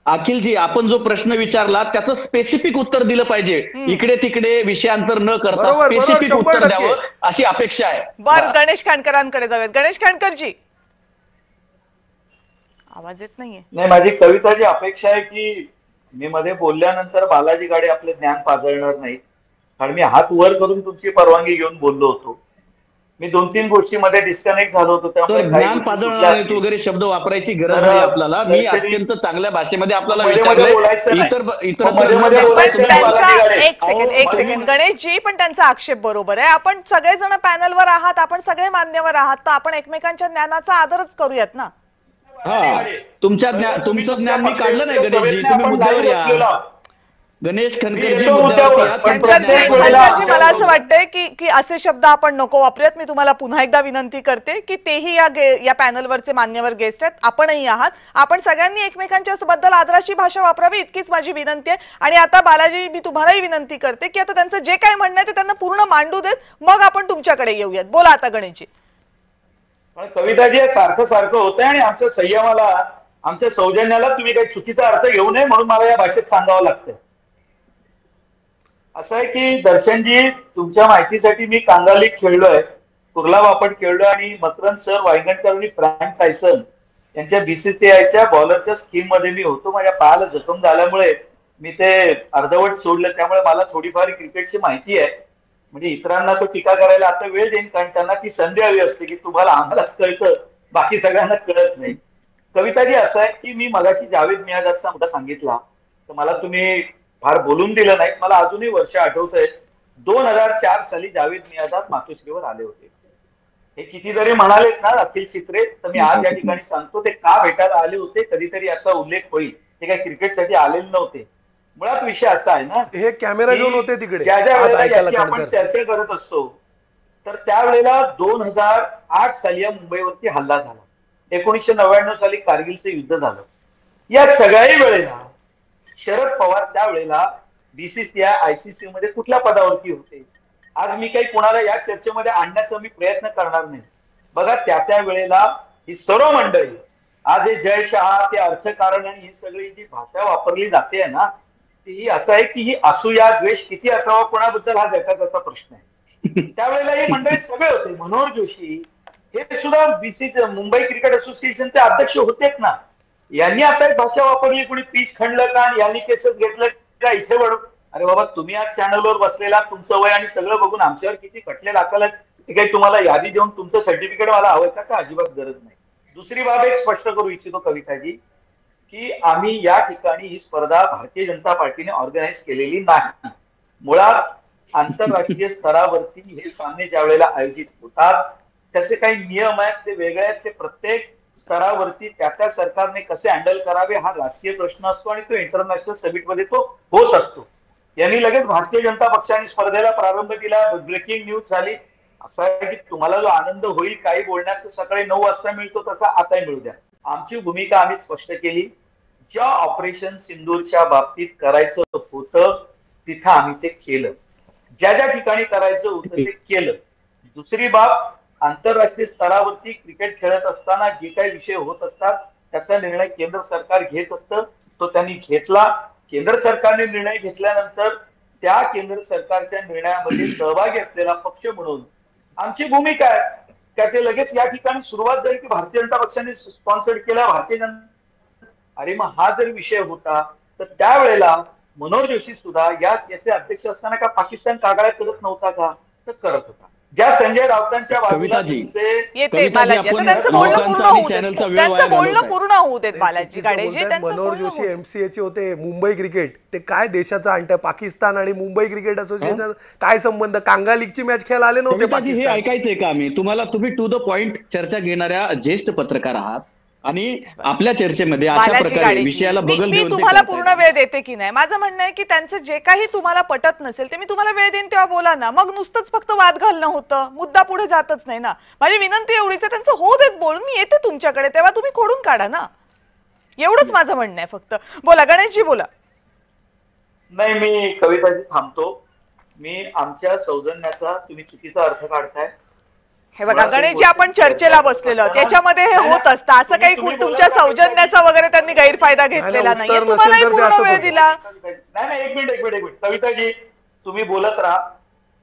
अखिलजी, आपण जो प्रश्न विचारला त्याचं स्पेसिफिक उत्तर दिलं पाहिजे. इकडे तिकडे विषयांतर न करता स्पेसिफिक उत्तर द्यावं अशी अपेक्षा आहे. बर, गणेश खांडकरांकडे जाऊयात. गणेश खांडकरजी, आवाज येत नाहीये. नाही, माझी कविताची अपेक्षा आहे की मी मध्ये बोलल्यानंतर बालाजी गाडे आपले ज्ञान पाजळणार नाही, कारण मी हात वर करून तुमची परवानगी घेऊन बोललो होतो. मी 2-3 गोष्टीमध्ये डिस्कनेक्ट झालो होतो. त्यामुळे ज्ञान पाजळणार वगैरे शब्द वापरायची गरज नाही आपल्याला. मी अत्यंत चांगल्या भाषेमध्ये आपल्याला एक सेकंड गणेशजी, पण त्यांचा आक्षेप बरोबर आहे. आपण सगळेजण पॅनलवर आहात, आपण सगळे मान्यवर आहात, तर आपण एकमेकांच्या ज्ञानाचा आदरच करूयात ना. तुमचं ज्ञान मी काढलं नाही गणेशजी, तुम्ही मुद्द्यावर या. गणेश खनकरजी, मला असं वाटतंय की असे शब्द आपण नको वापरूयात. मी तुम्हाला पुन्हा एकदा विनंती करते की तेही या पॅनलवरचे मान्यवर गेस्ट आहेत, आपणही आहात. आपण सगळ्यांनी एकमेकांच्या बद्दल आदराची भाषा वापरावी इतकीच माझी विनंती आहे. आणि आता बालाजी, मी तुम्हालाही विनंती करते की आता त्यांचं जे काही म्हणणं आहे ते त्यांना पूर्ण मांडू देत, मग आपण तुमच्याकडे येऊयात. बोला आता गणेशजी. कविताजी, सारखं होतंय आणि आमच्या संयमाला, आमच्या सौजन्याला तुम्ही काही चुकीचा अर्थ घेऊ नये म्हणून मला या भाषेत सांगावं लागतंय. असं आहे की दर्शनजी, तुमच्या माहितीसाठी मी कांगाली खेळलोय, कुर्ला वापट खेळलोय आणि मकरंद सर, वायगंटकर आणि फ्रँक टायसन यांच्या बीसीसीआयच्या बॉलरच्या स्कीम मध्ये मी होतो. माझ्या पायाला जखम झाल्यामुळे मी ते अर्धवट सोडलं, त्यामुळे मला थोडीफार क्रिकेटची माहिती आहे. म्हणजे इतरांना तो टीका करायला आता वेळ देईन, कारण त्यांना ती संधी हवी असते की तुम्हाला आम्हालाच कळतं, बाकी सगळ्यांना कळत नाही. कविताजी, असं आहे की मी मगाशी जावेद मियादादचा मुद्दा सांगितला, तर मला तुम्ही फार बोलून दिलं नाही. मला अजूनही वर्ष आठवतंय, 2004 साली जावेद मियादाद मातोश्रीवर आले होते. हे कितीतरी म्हणालेत ना अखिल चित्रे, तर मी आज या ठिकाणी सांगतो ते का भेटायला आले होते. कधीतरी याचा उल्लेख होईल. ते काही क्रिकेटसाठी आलेले नव्हते. मुळात विषय असा आहे ना, हे कॅमेरा घेऊन होते तिकडे, ज्या ज्या वेळेला याची आपण चर्चा करत असतो, तर त्यावेळेला 2008 साली या मुंबईवरती हल्ला झाला, 1999 साली कारगिलचं युद्ध झालं. या सगळ्याही वेळेला शरद पवार त्यावेळेला बीसीसीआय आयसीसी मध्ये कुठल्या पदावरती होते. आज मी काही कोणाला या चर्चेमध्ये आणण्याचा मी प्रयत्न करणार नाही. बघा, त्या वेळेला ही सर्व मंडळी, आज हे जय शहा, ते अर्थकारण आणि ही सगळी जी भाषा वापरली जाते ना, ती असं आहे की ही असूया द्वेष किती असावा कोणाबद्दल, हा जगाचा प्रश्न आहे. त्यावेळेला हे मंडळी सगळे होते. मनोहर जोशी हे सुद्धा बीसीसी मुंबई क्रिकेट असोसिएशनचे अध्यक्ष होतेच ना. यांनी आता एक भाषा वापरली, कोणी पीच खणलं का, यांनी केसेस घेतलं का इथे वळून. अरे बाबा, तुम्ही आज चॅनलवर बसलेला, तुमचं वय आणि सगळं बघून आमच्यावर किती खटले दाखल, काही तुम्हाला यादी देऊन तुमचं सर्टिफिकेट मला हवं का? अजिबात गरज नाही. दुसरी बाब एक स्पष्ट करू इच्छितो कविताजी, की आम्ही या ठिकाणी ही स्पर्धा भारतीय जनता पार्टीने ऑर्गनाईज केलेली नाही. मुळात आंतरराष्ट्रीय स्तरावरती हे सामने ज्या वेळेला आयोजित होतात त्याचे काही नियम आहेत, ते वेगळे आहेत. ते प्रत्येक स्तरावरती त्या सरकारने कसे हँडल करावे हा राजकीय प्रश्न असतो आणि तो इंटरनॅशनल समिटमध्ये तो होत असतो. यांनी लगेच भारतीय जनता पक्षाने स्पर्धेला प्रारंभ केला, ब्रेकिंग न्यूज झाली. असं आहे की तुम्हाला जो आनंद होईल काही बोलण्यात तो सकाळी 9 वाजता मिळतो, तसा आता मिळू द्या. आमची भूमिका आम्ही स्पष्ट केली. ज्या ऑपरेशन सिंदूरच्या बाबतीत करायचं होतं तिथं आम्ही ते केलं, ज्या ज्या ठिकाणी करायचं होतं ते केलं. दुसरी बाब, आंतरराष्ट्रीय स्तरावरती क्रिकेट खेळत असताना जे काही विषय होत असतात त्याचा निर्णय केंद्र सरकार घेत असतं, तो त्यांनी घेतला. केंद्र सरकारने निर्णय घेतल्यानंतर त्या केंद्र सरकारच्या निर्णयामध्ये सहभागी असलेला पक्ष म्हणून आमची भूमिका आहे त्याचे लगेच या ठिकाणी सुरुवात झाली की भारतीय जनता पक्षाने स्पॉन्सर्ड केला, भारतीय जनता. अरे मग हा जर विषय होता तर त्यावेळेला मनोहर जोशी सुद्धा याचे अध्यक्ष असताना का पाकिस्तान कागाळ्या करत नव्हता का? तर करत होता. ज्या संजय राऊतांच्या बाजूला कविताजी, तुमचे येते कविताजी, बालाजी. आता आपण त्यांचं बोलणं लोकांचा पूर्ण आणि होऊ चॅनलचा देत. वेळ त्यांचं वाया बोलणं घालवताय. पूर्ण होऊ देत बालाजी चुकीचं गाडेजी. बोलतायत. त्यांचं मनोहर पूर्ण जोशी होऊ- MCA चे होते. मुंबई क्रिकेट ते काय देशाचं आणतंय? पाकिस्तान आणि मुंबई क्रिकेट असोसिएशन काय संबंध? कांगा लीगची मॅच खेळायला आले नव्हते कविताजी, हे पाकिस्तान. ऐकायचंय का आम्ही तुम्ही टू द पॉइंट चर्चा घेणाऱ्या ज्येष्ठ पत्रकार आहात आणि आपल्या चर्चेमध्ये अशा बालाजी प्रकारे गाडेजी, विषयाला बगल मी देऊन ते तुम्हाला करतायत. पूर्ण वेळ देते की नाही? माझं म्हणणं आहे की त्यांचं जे काही तुम्हाला पटत नसेल ते मी तुम्हाला वेळ देईन तेव्हा बोला ना. मग नुसतंच फक्त वाद घालणं होतं, मुद्दा पुढे जातच नाही ना. माझी विनंती एवढीच आहे, त्यांचं हो देत बोलून मी येते तुमच्याकडे, तेव्हा तुम्ही खोडून काढा ना. एवढंच माझं म्हणणं आहे फक्त. बोला गणेशजी, बोला. नाही, मी कविताजी थांबतो. मी आमच्या सौजन्याचा तुम्ही चुकीचा अर्थ काढताय. हे बघा गणेशजी, आपण चर्चेला बसलेलो आहोत, याच्यामध्ये हे होत असतं. असं काही तुमच्या सौजन्याचा वगैरे त्यांनी गैरफायदा घेतलेला नाहीये. उत्तर तुम्हालाही नसेल तर ते पूर्ण असंच वेळ होतं. दिला. नाही, एक मिनिट. कविताजी, तुम्ही बोलत राहा.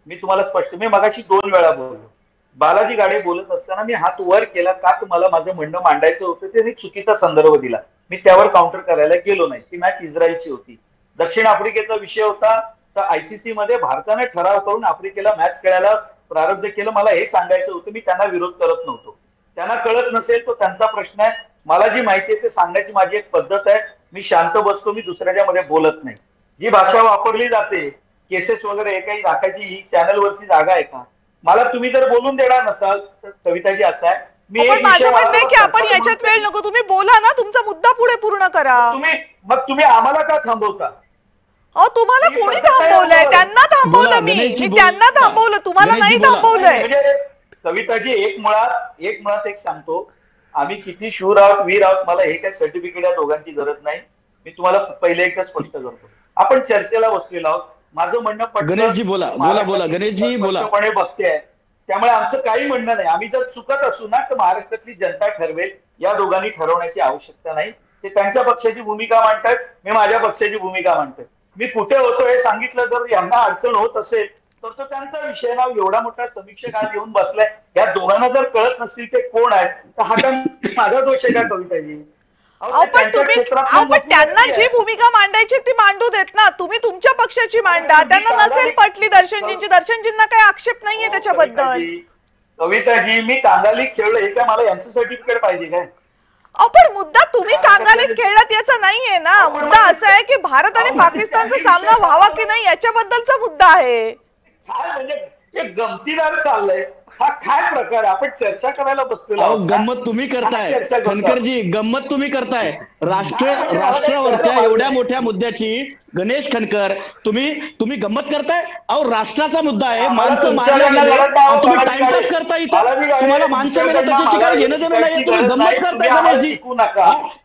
मी तुम्हाला स्पष्ट, मी मगाशी 2 वेळा बोललो. बालाजी गाडे बोलत असताना मी हात वर केला का तुम्हाला माझं म्हणणं मांडायचं होतं, ते चुकीचा संदर्भ दिला. मी त्यावर काउंटर करायला गेलो नाही. ती मॅच इस्रायलची होती. दक्षिण आफ्रिकेचा विषय होता. तर ICC मध्ये भारताने ठराव करून आफ्रिकेला मॅच खेळायला प्रारब्ध केलं. मला हे सांगायचं होतं. मी त्यांना विरोध करत नव्हतो. त्यांना कळत नसेल तो त्यांचा प्रश्न आहे. मला जी माहिती आहे ते सांगण्याची माझी एक पद्धत आहे. मी शांत बसतो, मी दुसऱ्याच्या मध्ये बोलत नाही. जी भाषा वापरली जाते, केसेस वगैरे हे काही राखायची, ही चॅनलवरची जागा आहे का? मला तुम्ही जर बोलून देणार नसाल तर कविताजी असं आहे, मी एक पण माझं विषय म्हणणं आहे की आपण वाढवला. याच्यात वेळ नको, तुम्ही बोला ना, तुमचा मुद्दा पुढे पूर्ण करा. तुम्ही आम्हाला का थांबवता? अहो, तुम्हाला तुम्ही कोणी फक्त काय थांबवलंय? बोला. त्यांना थांबवलं बोला, मी गणेशजी, बोला. त्यांना थांबवलं, तुम्हाला नाही गणेशजी, बोला. थांबवलंय. म्हणजे कविताजी, एक मुळात एक सांगतो, आम्ही किती शूर आहोत, वीर आहोत, मला हे काही सर्टिफिकेट या दोघांची गरज नाही. मी तुम्हाला पहिले एकदा स्पष्ट करतो. आपण चर्चेला बसलेलो आहोत. माझं म्हणणं पटलं. गणेशजी, बोला. गणेशजी, बोला. स्पष्टपणे बघते. त्यामुळे आमचं काही म्हणणं नाही. आम्ही जर चुकत असू ना तर महाराष्ट्रातली जनता ठरवेल. या दोघांनी ठरवण्याची आवश्यकता नाही. ते त्यांच्या पक्षाची भूमिका मांडतात, मी माझ्या पक्षाची भूमिका मांडतोय. मी कुठे होतो हे सांगितलं. जर यांना अडचण होत असेल तर तो त्यांचा विषय ना. एवढा मोठा समीक्षक आज येऊन बसलाय. या दोघांना जर कळत नसतील ते कोण आहेत तर हा काय माझा दोष आहे का कविताजी? अहो, पण त्यांना जी भूमिका मांडायची ती मांडू देत ना. तुम्ही तुमच्या पक्षाची मांडा. त्यांना नसेल पटली दर्शनजींना काही आक्षेप नाहीये त्याच्याबद्दल. कविताजी, मी कांगाली खेळलो हे काय मला यांचं सर्टिफिकेट पाहिजे काय? अहो, पण मुद्दा तुम्ही कांगालीत खेळलात याचा नाहीये ना. मुद्दा असा आहे की भारत आणि पाकिस्तानचा सामना व्हावा की नाही याच्याबद्दलचा मुद्दा आहे. काय म्हणजे एक गमतीदार चाललंय. हा काय प्रकार? आपण चर्चा करायला बसलेलो. गंमत तुम्ही करताय खनकरजी, गंमत तुम्ही करताय. राष्ट्रावरच्या एवढ्या मोठ्या मुद्द्याची गणेश खनकर तुम्ही गंमत करताय. अहो, राष्ट्राचा मुद्दा आहे. माणसं मारले गेले, तुम्ही टाइमपास करता इथं. तुम्हाला माणसं मेले त्याच्याशी काही घेणं देणं नाही. तुम्ही गंमत करताय गणेशजी.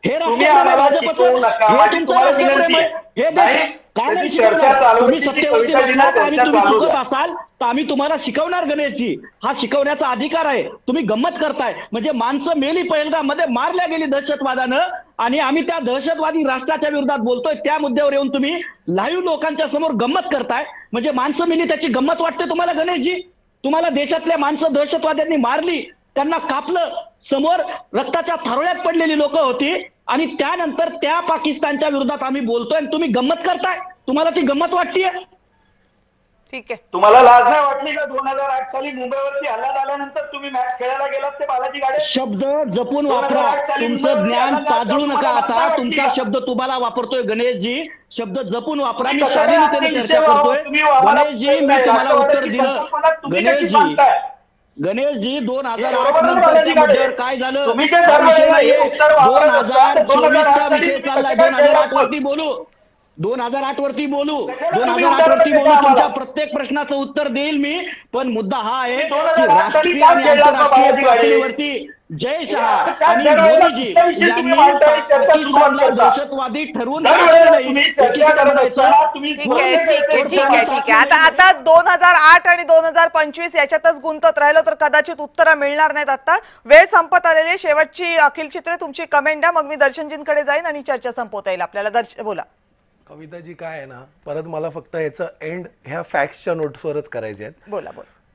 हे राष्ट्रप्रेम आहे भाजपचं, हे तुमचं राष्ट्रप्रेम आहे. हे देश काय नाही शिकवणार. तुम्ही सत्तेवरती नसलात आणि तुम्ही चुकत असाल तर आम्ही तुम्हाला शिकवणार गणेशजी. हा शिकवण्याचा अधिकार आहे. तुम्ही गंमत करताय. म्हणजे माणसं मेली पहलगाममध्ये, मारल्या गेली दहशतवादानं, आणि आम्ही त्या दहशतवादी राष्ट्राच्या विरोधात बोलतोय. त्या मुद्द्यावर येऊन तुम्ही लाईव्ह लोकांच्या समोर गंमत करताय. म्हणजे माणसं मेली त्याची गंमत वाटते तुम्हाला गणेशजी? तुम्हाला देशातल्या माणसं दहशतवाद्यांनी मारली, त्यांना कापलं, समोर रक्ताच्या थारोळ्यात पडलेली लोक होती, आणि त्यानंतर त्या पाकिस्तानच्या विरोधात आम्ही बोलतोय आणि तुम्ही गंमत करताय. तुम्हाला ती गंमत वाटतीये? ठीक आहे. तुम्हाला लाज नाही वाटली का 2008 साली मुंबईवरती हल्ला झाल्यानंतर तुम्ही मॅच खेळायला गेलात ते बालाजी गाडे? शब्द जपून वापरा. तुमचं ज्ञान पाजळू नका. आता तुमचा शब्द तुम्हाला वापरतोय गणेशजी. शब्द जपून वापरा. मी शालीनतेने चर्चा करतोय गणेशजी. मी तुम्हाला उत्तर दिलं गणेशजी. 2008 नंतरच्या मुद्द्यावर काय झालं हा विषय नाहीये. 2024चा विषय चाललाय. 2008 वरती बोलू. 2008 वरती बोलू. 2008 वरती बोलू. तुमच्या प्रत्येक प्रश्नाचं उत्तर देईल मी. पण मुद्दा हा आहे की राष्ट्रीय आणि आंतरराष्ट्रीय पातळीवरती जय शहा आणि मोदीजी यांनी पाकिस्तानला दहशतवादी ठरवून ठीक आहे. आता 2008 आणि 2025 याच्यातच गुंतत राहिलो तर कदाचित उत्तरं मिळणार नाहीत. आता वेळ संपत आलेली. शेवटची अखिल चित्रे तुमची कमेंट द्या, मग मी दर्शनजींकडे जाईन आणि चर्चा संपवता येईल आपल्याला. बोला कविताजी. काय आहे ना, परत मला फक्त याचं एंड ह्या फॅक्ट्सच्या नोट्सवरच करायचे आहेत. बोला.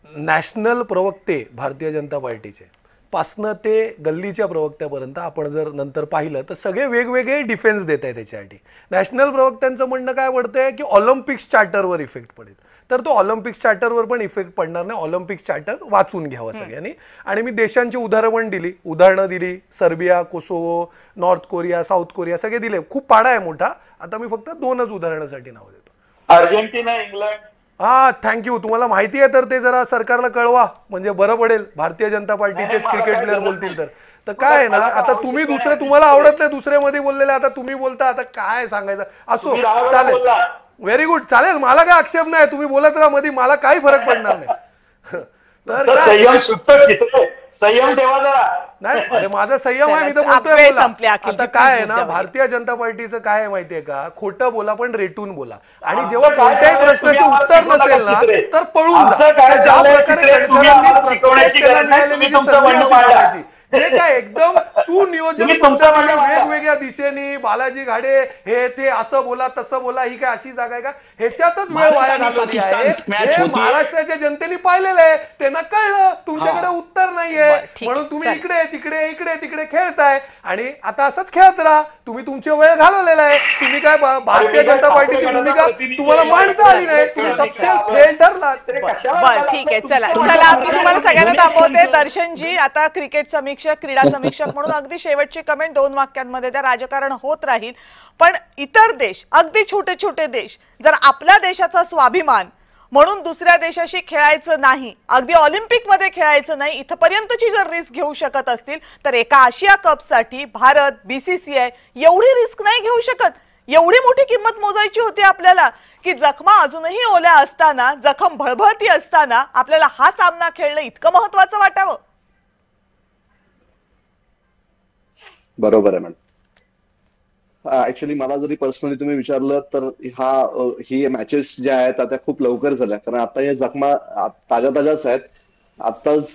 नॅशनल प्रवक्ते भारतीय जनता पार्टीचे पासनं ते गल्लीच्या प्रवक्त्यापर्यंत आपण जर नंतर पाहिलं तर सगळे वेगवेगळे डिफेन्स देत आहे त्याच्यासाठी. नॅशनल प्रवक्त्यांचं म्हणणं काय पडतंय की ऑलिम्पिक्स चार्टरवर इफेक्ट पडेल. तर तो ऑलिम्पिक्स चार्टरवर पण इफेक्ट पडणार नाही. ऑलिम्पिक्स चार्टर वाचून घ्यावं सगळ्यांनी. आणि मी देशांची उदाहरणं दिली. Serbia, Kosovo, north Korea, south Korea सगळे दिले. खूप पाडा आहे मोठा. आता मी फक्त 2च उदाहरणासाठी नाव देतो. Argentina, England. हा, थँक्यू. तुम्हाला माहिती आहे तर ते जरा सरकारला कळवा, म्हणजे बरं पडेल. भारतीय जनता पार्टीचेच क्रिकेट प्लेअर बोलतील तर काय आहे ना, आता तुम्ही दुसरे, तुम्हाला आवडत नाही दुसरे मध्ये बोललेले, आता तुम्ही बोलता, आता काय सांगायचं. असो, चालेल, व्हेरी गुड, चालेल, मला काय आक्षेप नाही. तुम्ही बोलत राहा मध्ये, मला काही फरक पडणार नाही. तर संयम सुटतो, संयम ठेवा जरा. नाही, अरे माझा संयम आहे, मी तर बोलतोय. आता काय आहे ना, भारतीय जनता पार्टीचं काय आहे माहितीये का, खोटं बोला पण रेटून बोला. आणि जेव्हा कोणत्याही प्रश्नाचे उत्तर नसेल ना तर पळून जा. ज्या प्रकारे गडकरींनी प्रत्येक त्याला मिळालेली जी संधी होती बोलायची, जे काय एकदम सुनियोजित पद्धतीने वेगवेगळ्या दिशेने बालाजी घाडे हे ते असं बोला तसं बोला, ही काय अशी जागा आहे का, ह्याच्यातच वेळ वाया घालवली आहे. हे महाराष्ट्राच्या जनतेने पाहिलेलं आहे. त्यांना कळलं तुमच्याकडे उत्तर नाहीये, म्हणून तुम्ही इकडे तिकडे इकडे तिकडे खेळताय. आणि आता असंच खेळत राहा. तुम्ही तुमची वेळ घालवलेला आहे. तुम्ही काय भारतीय जनता पार्टीची भूमिका तुम्हाला मांडता आली नाही. तुम्ही सबसेल फेल ठरलात. बरं, ठीक आहे, चला मी तुम्हाला सगळ्यांना दाखवते. दर्शनजी आता क्रिकेट समीक्षक, क्रीडा समीक्षक म्हणून अगदी शेवटची कमेंट 2 वाक्यांमध्ये द्या. राजकारण होत राहील, पण इतर देश, अगदी छोटे छोटे देश, जर आपल्या देशाचा स्वाभिमान म्हणून दुसऱ्या देशाशी खेळायचं नाही, अगदी ऑलिम्पिक मध्ये खेळायचं नाही, इथपर्यंतची जर रिस्क घेऊ शकत असतील तर एका आशिया कपसाठी भारत, बीसीसीआय एवढी रिस्क नाही घेऊ शकत. एवढी मोठी किंमत मोजायची होती आपल्याला की जखमा अजूनही ओल्या असताना, जखम भळभळती असताना आपल्याला हा सामना खेळणं इतकं महत्वाचं वाटावं. बरोबर आहे मॅडम. ऍक्च्युली मला जरी पर्सनली तुम्ही विचारलं तर ही मॅचेस ज्या आहेत त्या खूप लवकर झाल्या, कारण आता या जखमा ताज्याच आहेत. आताच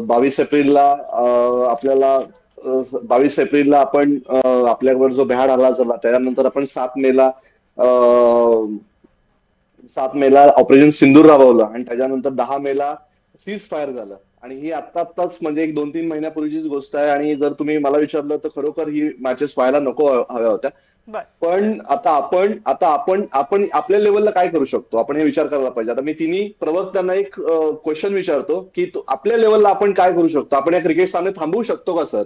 22 एप्रिलला आपल्याला 22 एप्रिलला आपण आपल्यावर जो भ्याड हल्ला झाला त्यानंतर आपण 7 मेला ऑपरेशन सिंदूर राबवलं आणि त्याच्यानंतर 10 मेला सीज फायर झालं. आणि ही आत्ताच म्हणजे 1-2-3 महिन्यापूर्वीचीच गोष्ट आहे. आणि जर तुम्ही मला विचारलं तर खरोखर ही मॅचेस व्हायला नको हव्या होत्या. पण आता आपण आपल्या लेवलला काय करू शकतो, आपण हे विचार करायला पाहिजे. आता मी तिन्ही प्रवक्त्यांना एक क्वेश्चन विचारतो की आपल्या लेवलला आपण काय करू शकतो, आपण या क्रिकेट सामने थांबवू शकतो का सर?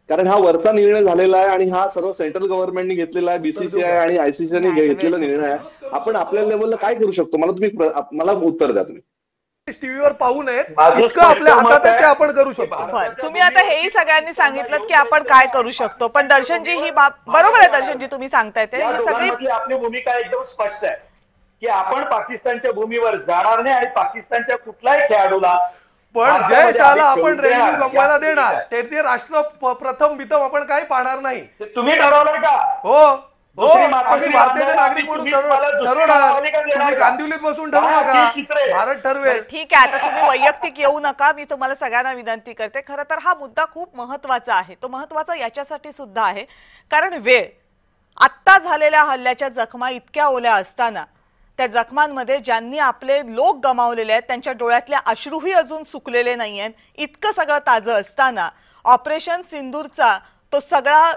कारण हा वरचा निर्णय झालेला आहे आणि हा सर्व सेंट्रल गव्हर्नमेंटने घेतलेला आहे, बीसीसीआय आणि आयसीसीने घेतलेला निर्णय आहे. आपण आपल्या लेवलला काय करू शकतो, मला उत्तर द्या तुम्ही. टीव्हीवर पाहू नयेत, इतकं आपल्या हातात आहे ते आपण करू शकतो. तुम्ही आता हेही सगळ्यांनी सांगितलं की आपण काय करू शकतो, पण दर्शनजी ही बाब बरोबर आहे. दर्शनजी तुम्ही सांगताय ते सगळी आपली भूमिका एकदम स्पष्ट आहे की आपण पाकिस्तानच्या भूमीवर जाणार नाही आणि पाकिस्तानच्या कुठल्याही खेळाडूला पण जय शहाला आपण रेव्हेन्यू गमवायला देणार. ते राष्ट्र प्रथम बिथम आपण काही पाहणार नाही. तुम्ही ठरवलं का? हो, आम्ही भारतीय नागरिक म्हणून ठरवणार. तुम्ही गांधीवलीत बसून ठरवू नका, भारत ठरवेल. ठीक आहे, आता तुम्ही वैयक्तिक येऊ नका. मी तुम्हाला सगळ्यांना विनंती करते. खरं तर हा मुद्दा खूप महत्वाचा आहे. तो महत्वाचा याच्यासाठी सुद्धा आहे कारण वेळ, आत्ता झालेल्या हल्ल्याच्या जखमा इतक्या ओल्या असताना, त्या जखमांमध्ये ज्यांनी आपले लोक गमावलेले आहेत त्यांच्या डोळ्यातले अश्रूही अजून सुकलेले नाहीयेत, इतकं सगळं ताजं असताना, ऑपरेशन सिंदूरचा तो सगळा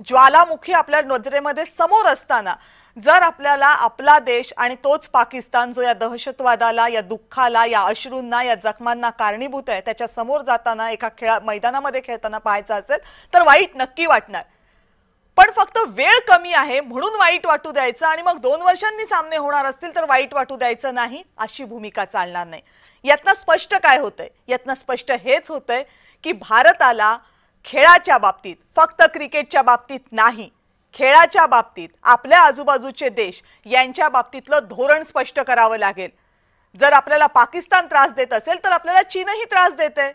ज्वालामुखी आपल्या नजरेमध्ये समोर असताना, जर आपल्याला आपला देश आणि तोच पाकिस्तान जो या दहशतवादाला, या दुःखाला, या अश्रूंना, या जखमांना कारणीभूत आहे त्याच्या समोर जाताना एका मैदानामध्ये खेळताना पाहायचं असेल तर वाईट नक्की वाटणार. पण फक्त वेळ कमी आहे म्हणून वाईट वाटू द्यायचं आणि मग 2 वर्षांनी सामने होणार असतील तर वाईट वाटू द्यायचं नाही, अशी भूमिका चालणार नाही. यातनं स्पष्ट काय होतंय? यातनं स्पष्ट हेच होतंय की भारताला खेळाच्या बाबतीत, फक्त क्रिकेटच्या बाबतीत नाही, खेळाच्या बाबतीत आपल्या आजूबाजूचे देश यांच्या बाबतीतलं धोरण स्पष्ट करावं लागेल. जर आपल्याला पाकिस्तान त्रास देत असेल तर आपल्याला चीनही त्रास देते.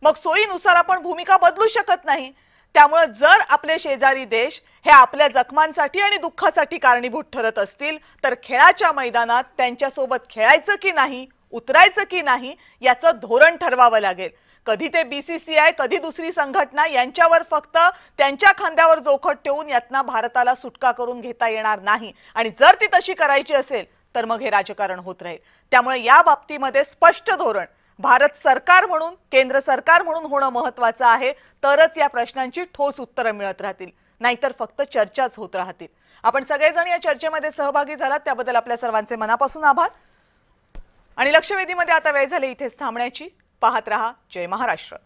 मग सोयीनुसार आपण भूमिका बदलू शकत नाही. त्यामुळे जर आपले शेजारी देश हे आपल्या जखमांसाठी आणि दुःखासाठी कारणीभूत ठरत असतील तर खेळाच्या मैदानात त्यांच्यासोबत खेळायचं की नाही, उतरायचं की नाही याचं धोरण ठरवावं लागेल. कधी ते बीसीसीआय, कधी दुसरी संघटना यांच्यावर फक्त त्यांच्या खांद्यावर जोखट ठेवून यातना भारताला सुटका करून घेता येणार नाही. आणि जर ती तशी करायची असेल तर मग हे राजकारण होत राहील. त्यामुळे या बाबतीमध्ये स्पष्ट धोरण भारत सरकार म्हणून, केंद्र सरकार म्हणून होणं महत्त्वाचं आहे, तरच या प्रश्नांची ठोस उत्तरं मिळत राहतील, नाहीतर फक्त चर्चाच होत राहतील. आपण सगळेजण या चर्चेमध्ये सहभागी झालात त्याबद्दल आपल्या सर्वांचे मनापासून आभार. आणि लक्षवेधीमध्ये आता वेळ झाली इथेच थांबण्याची. पाहत रहा जय महाराष्ट्र.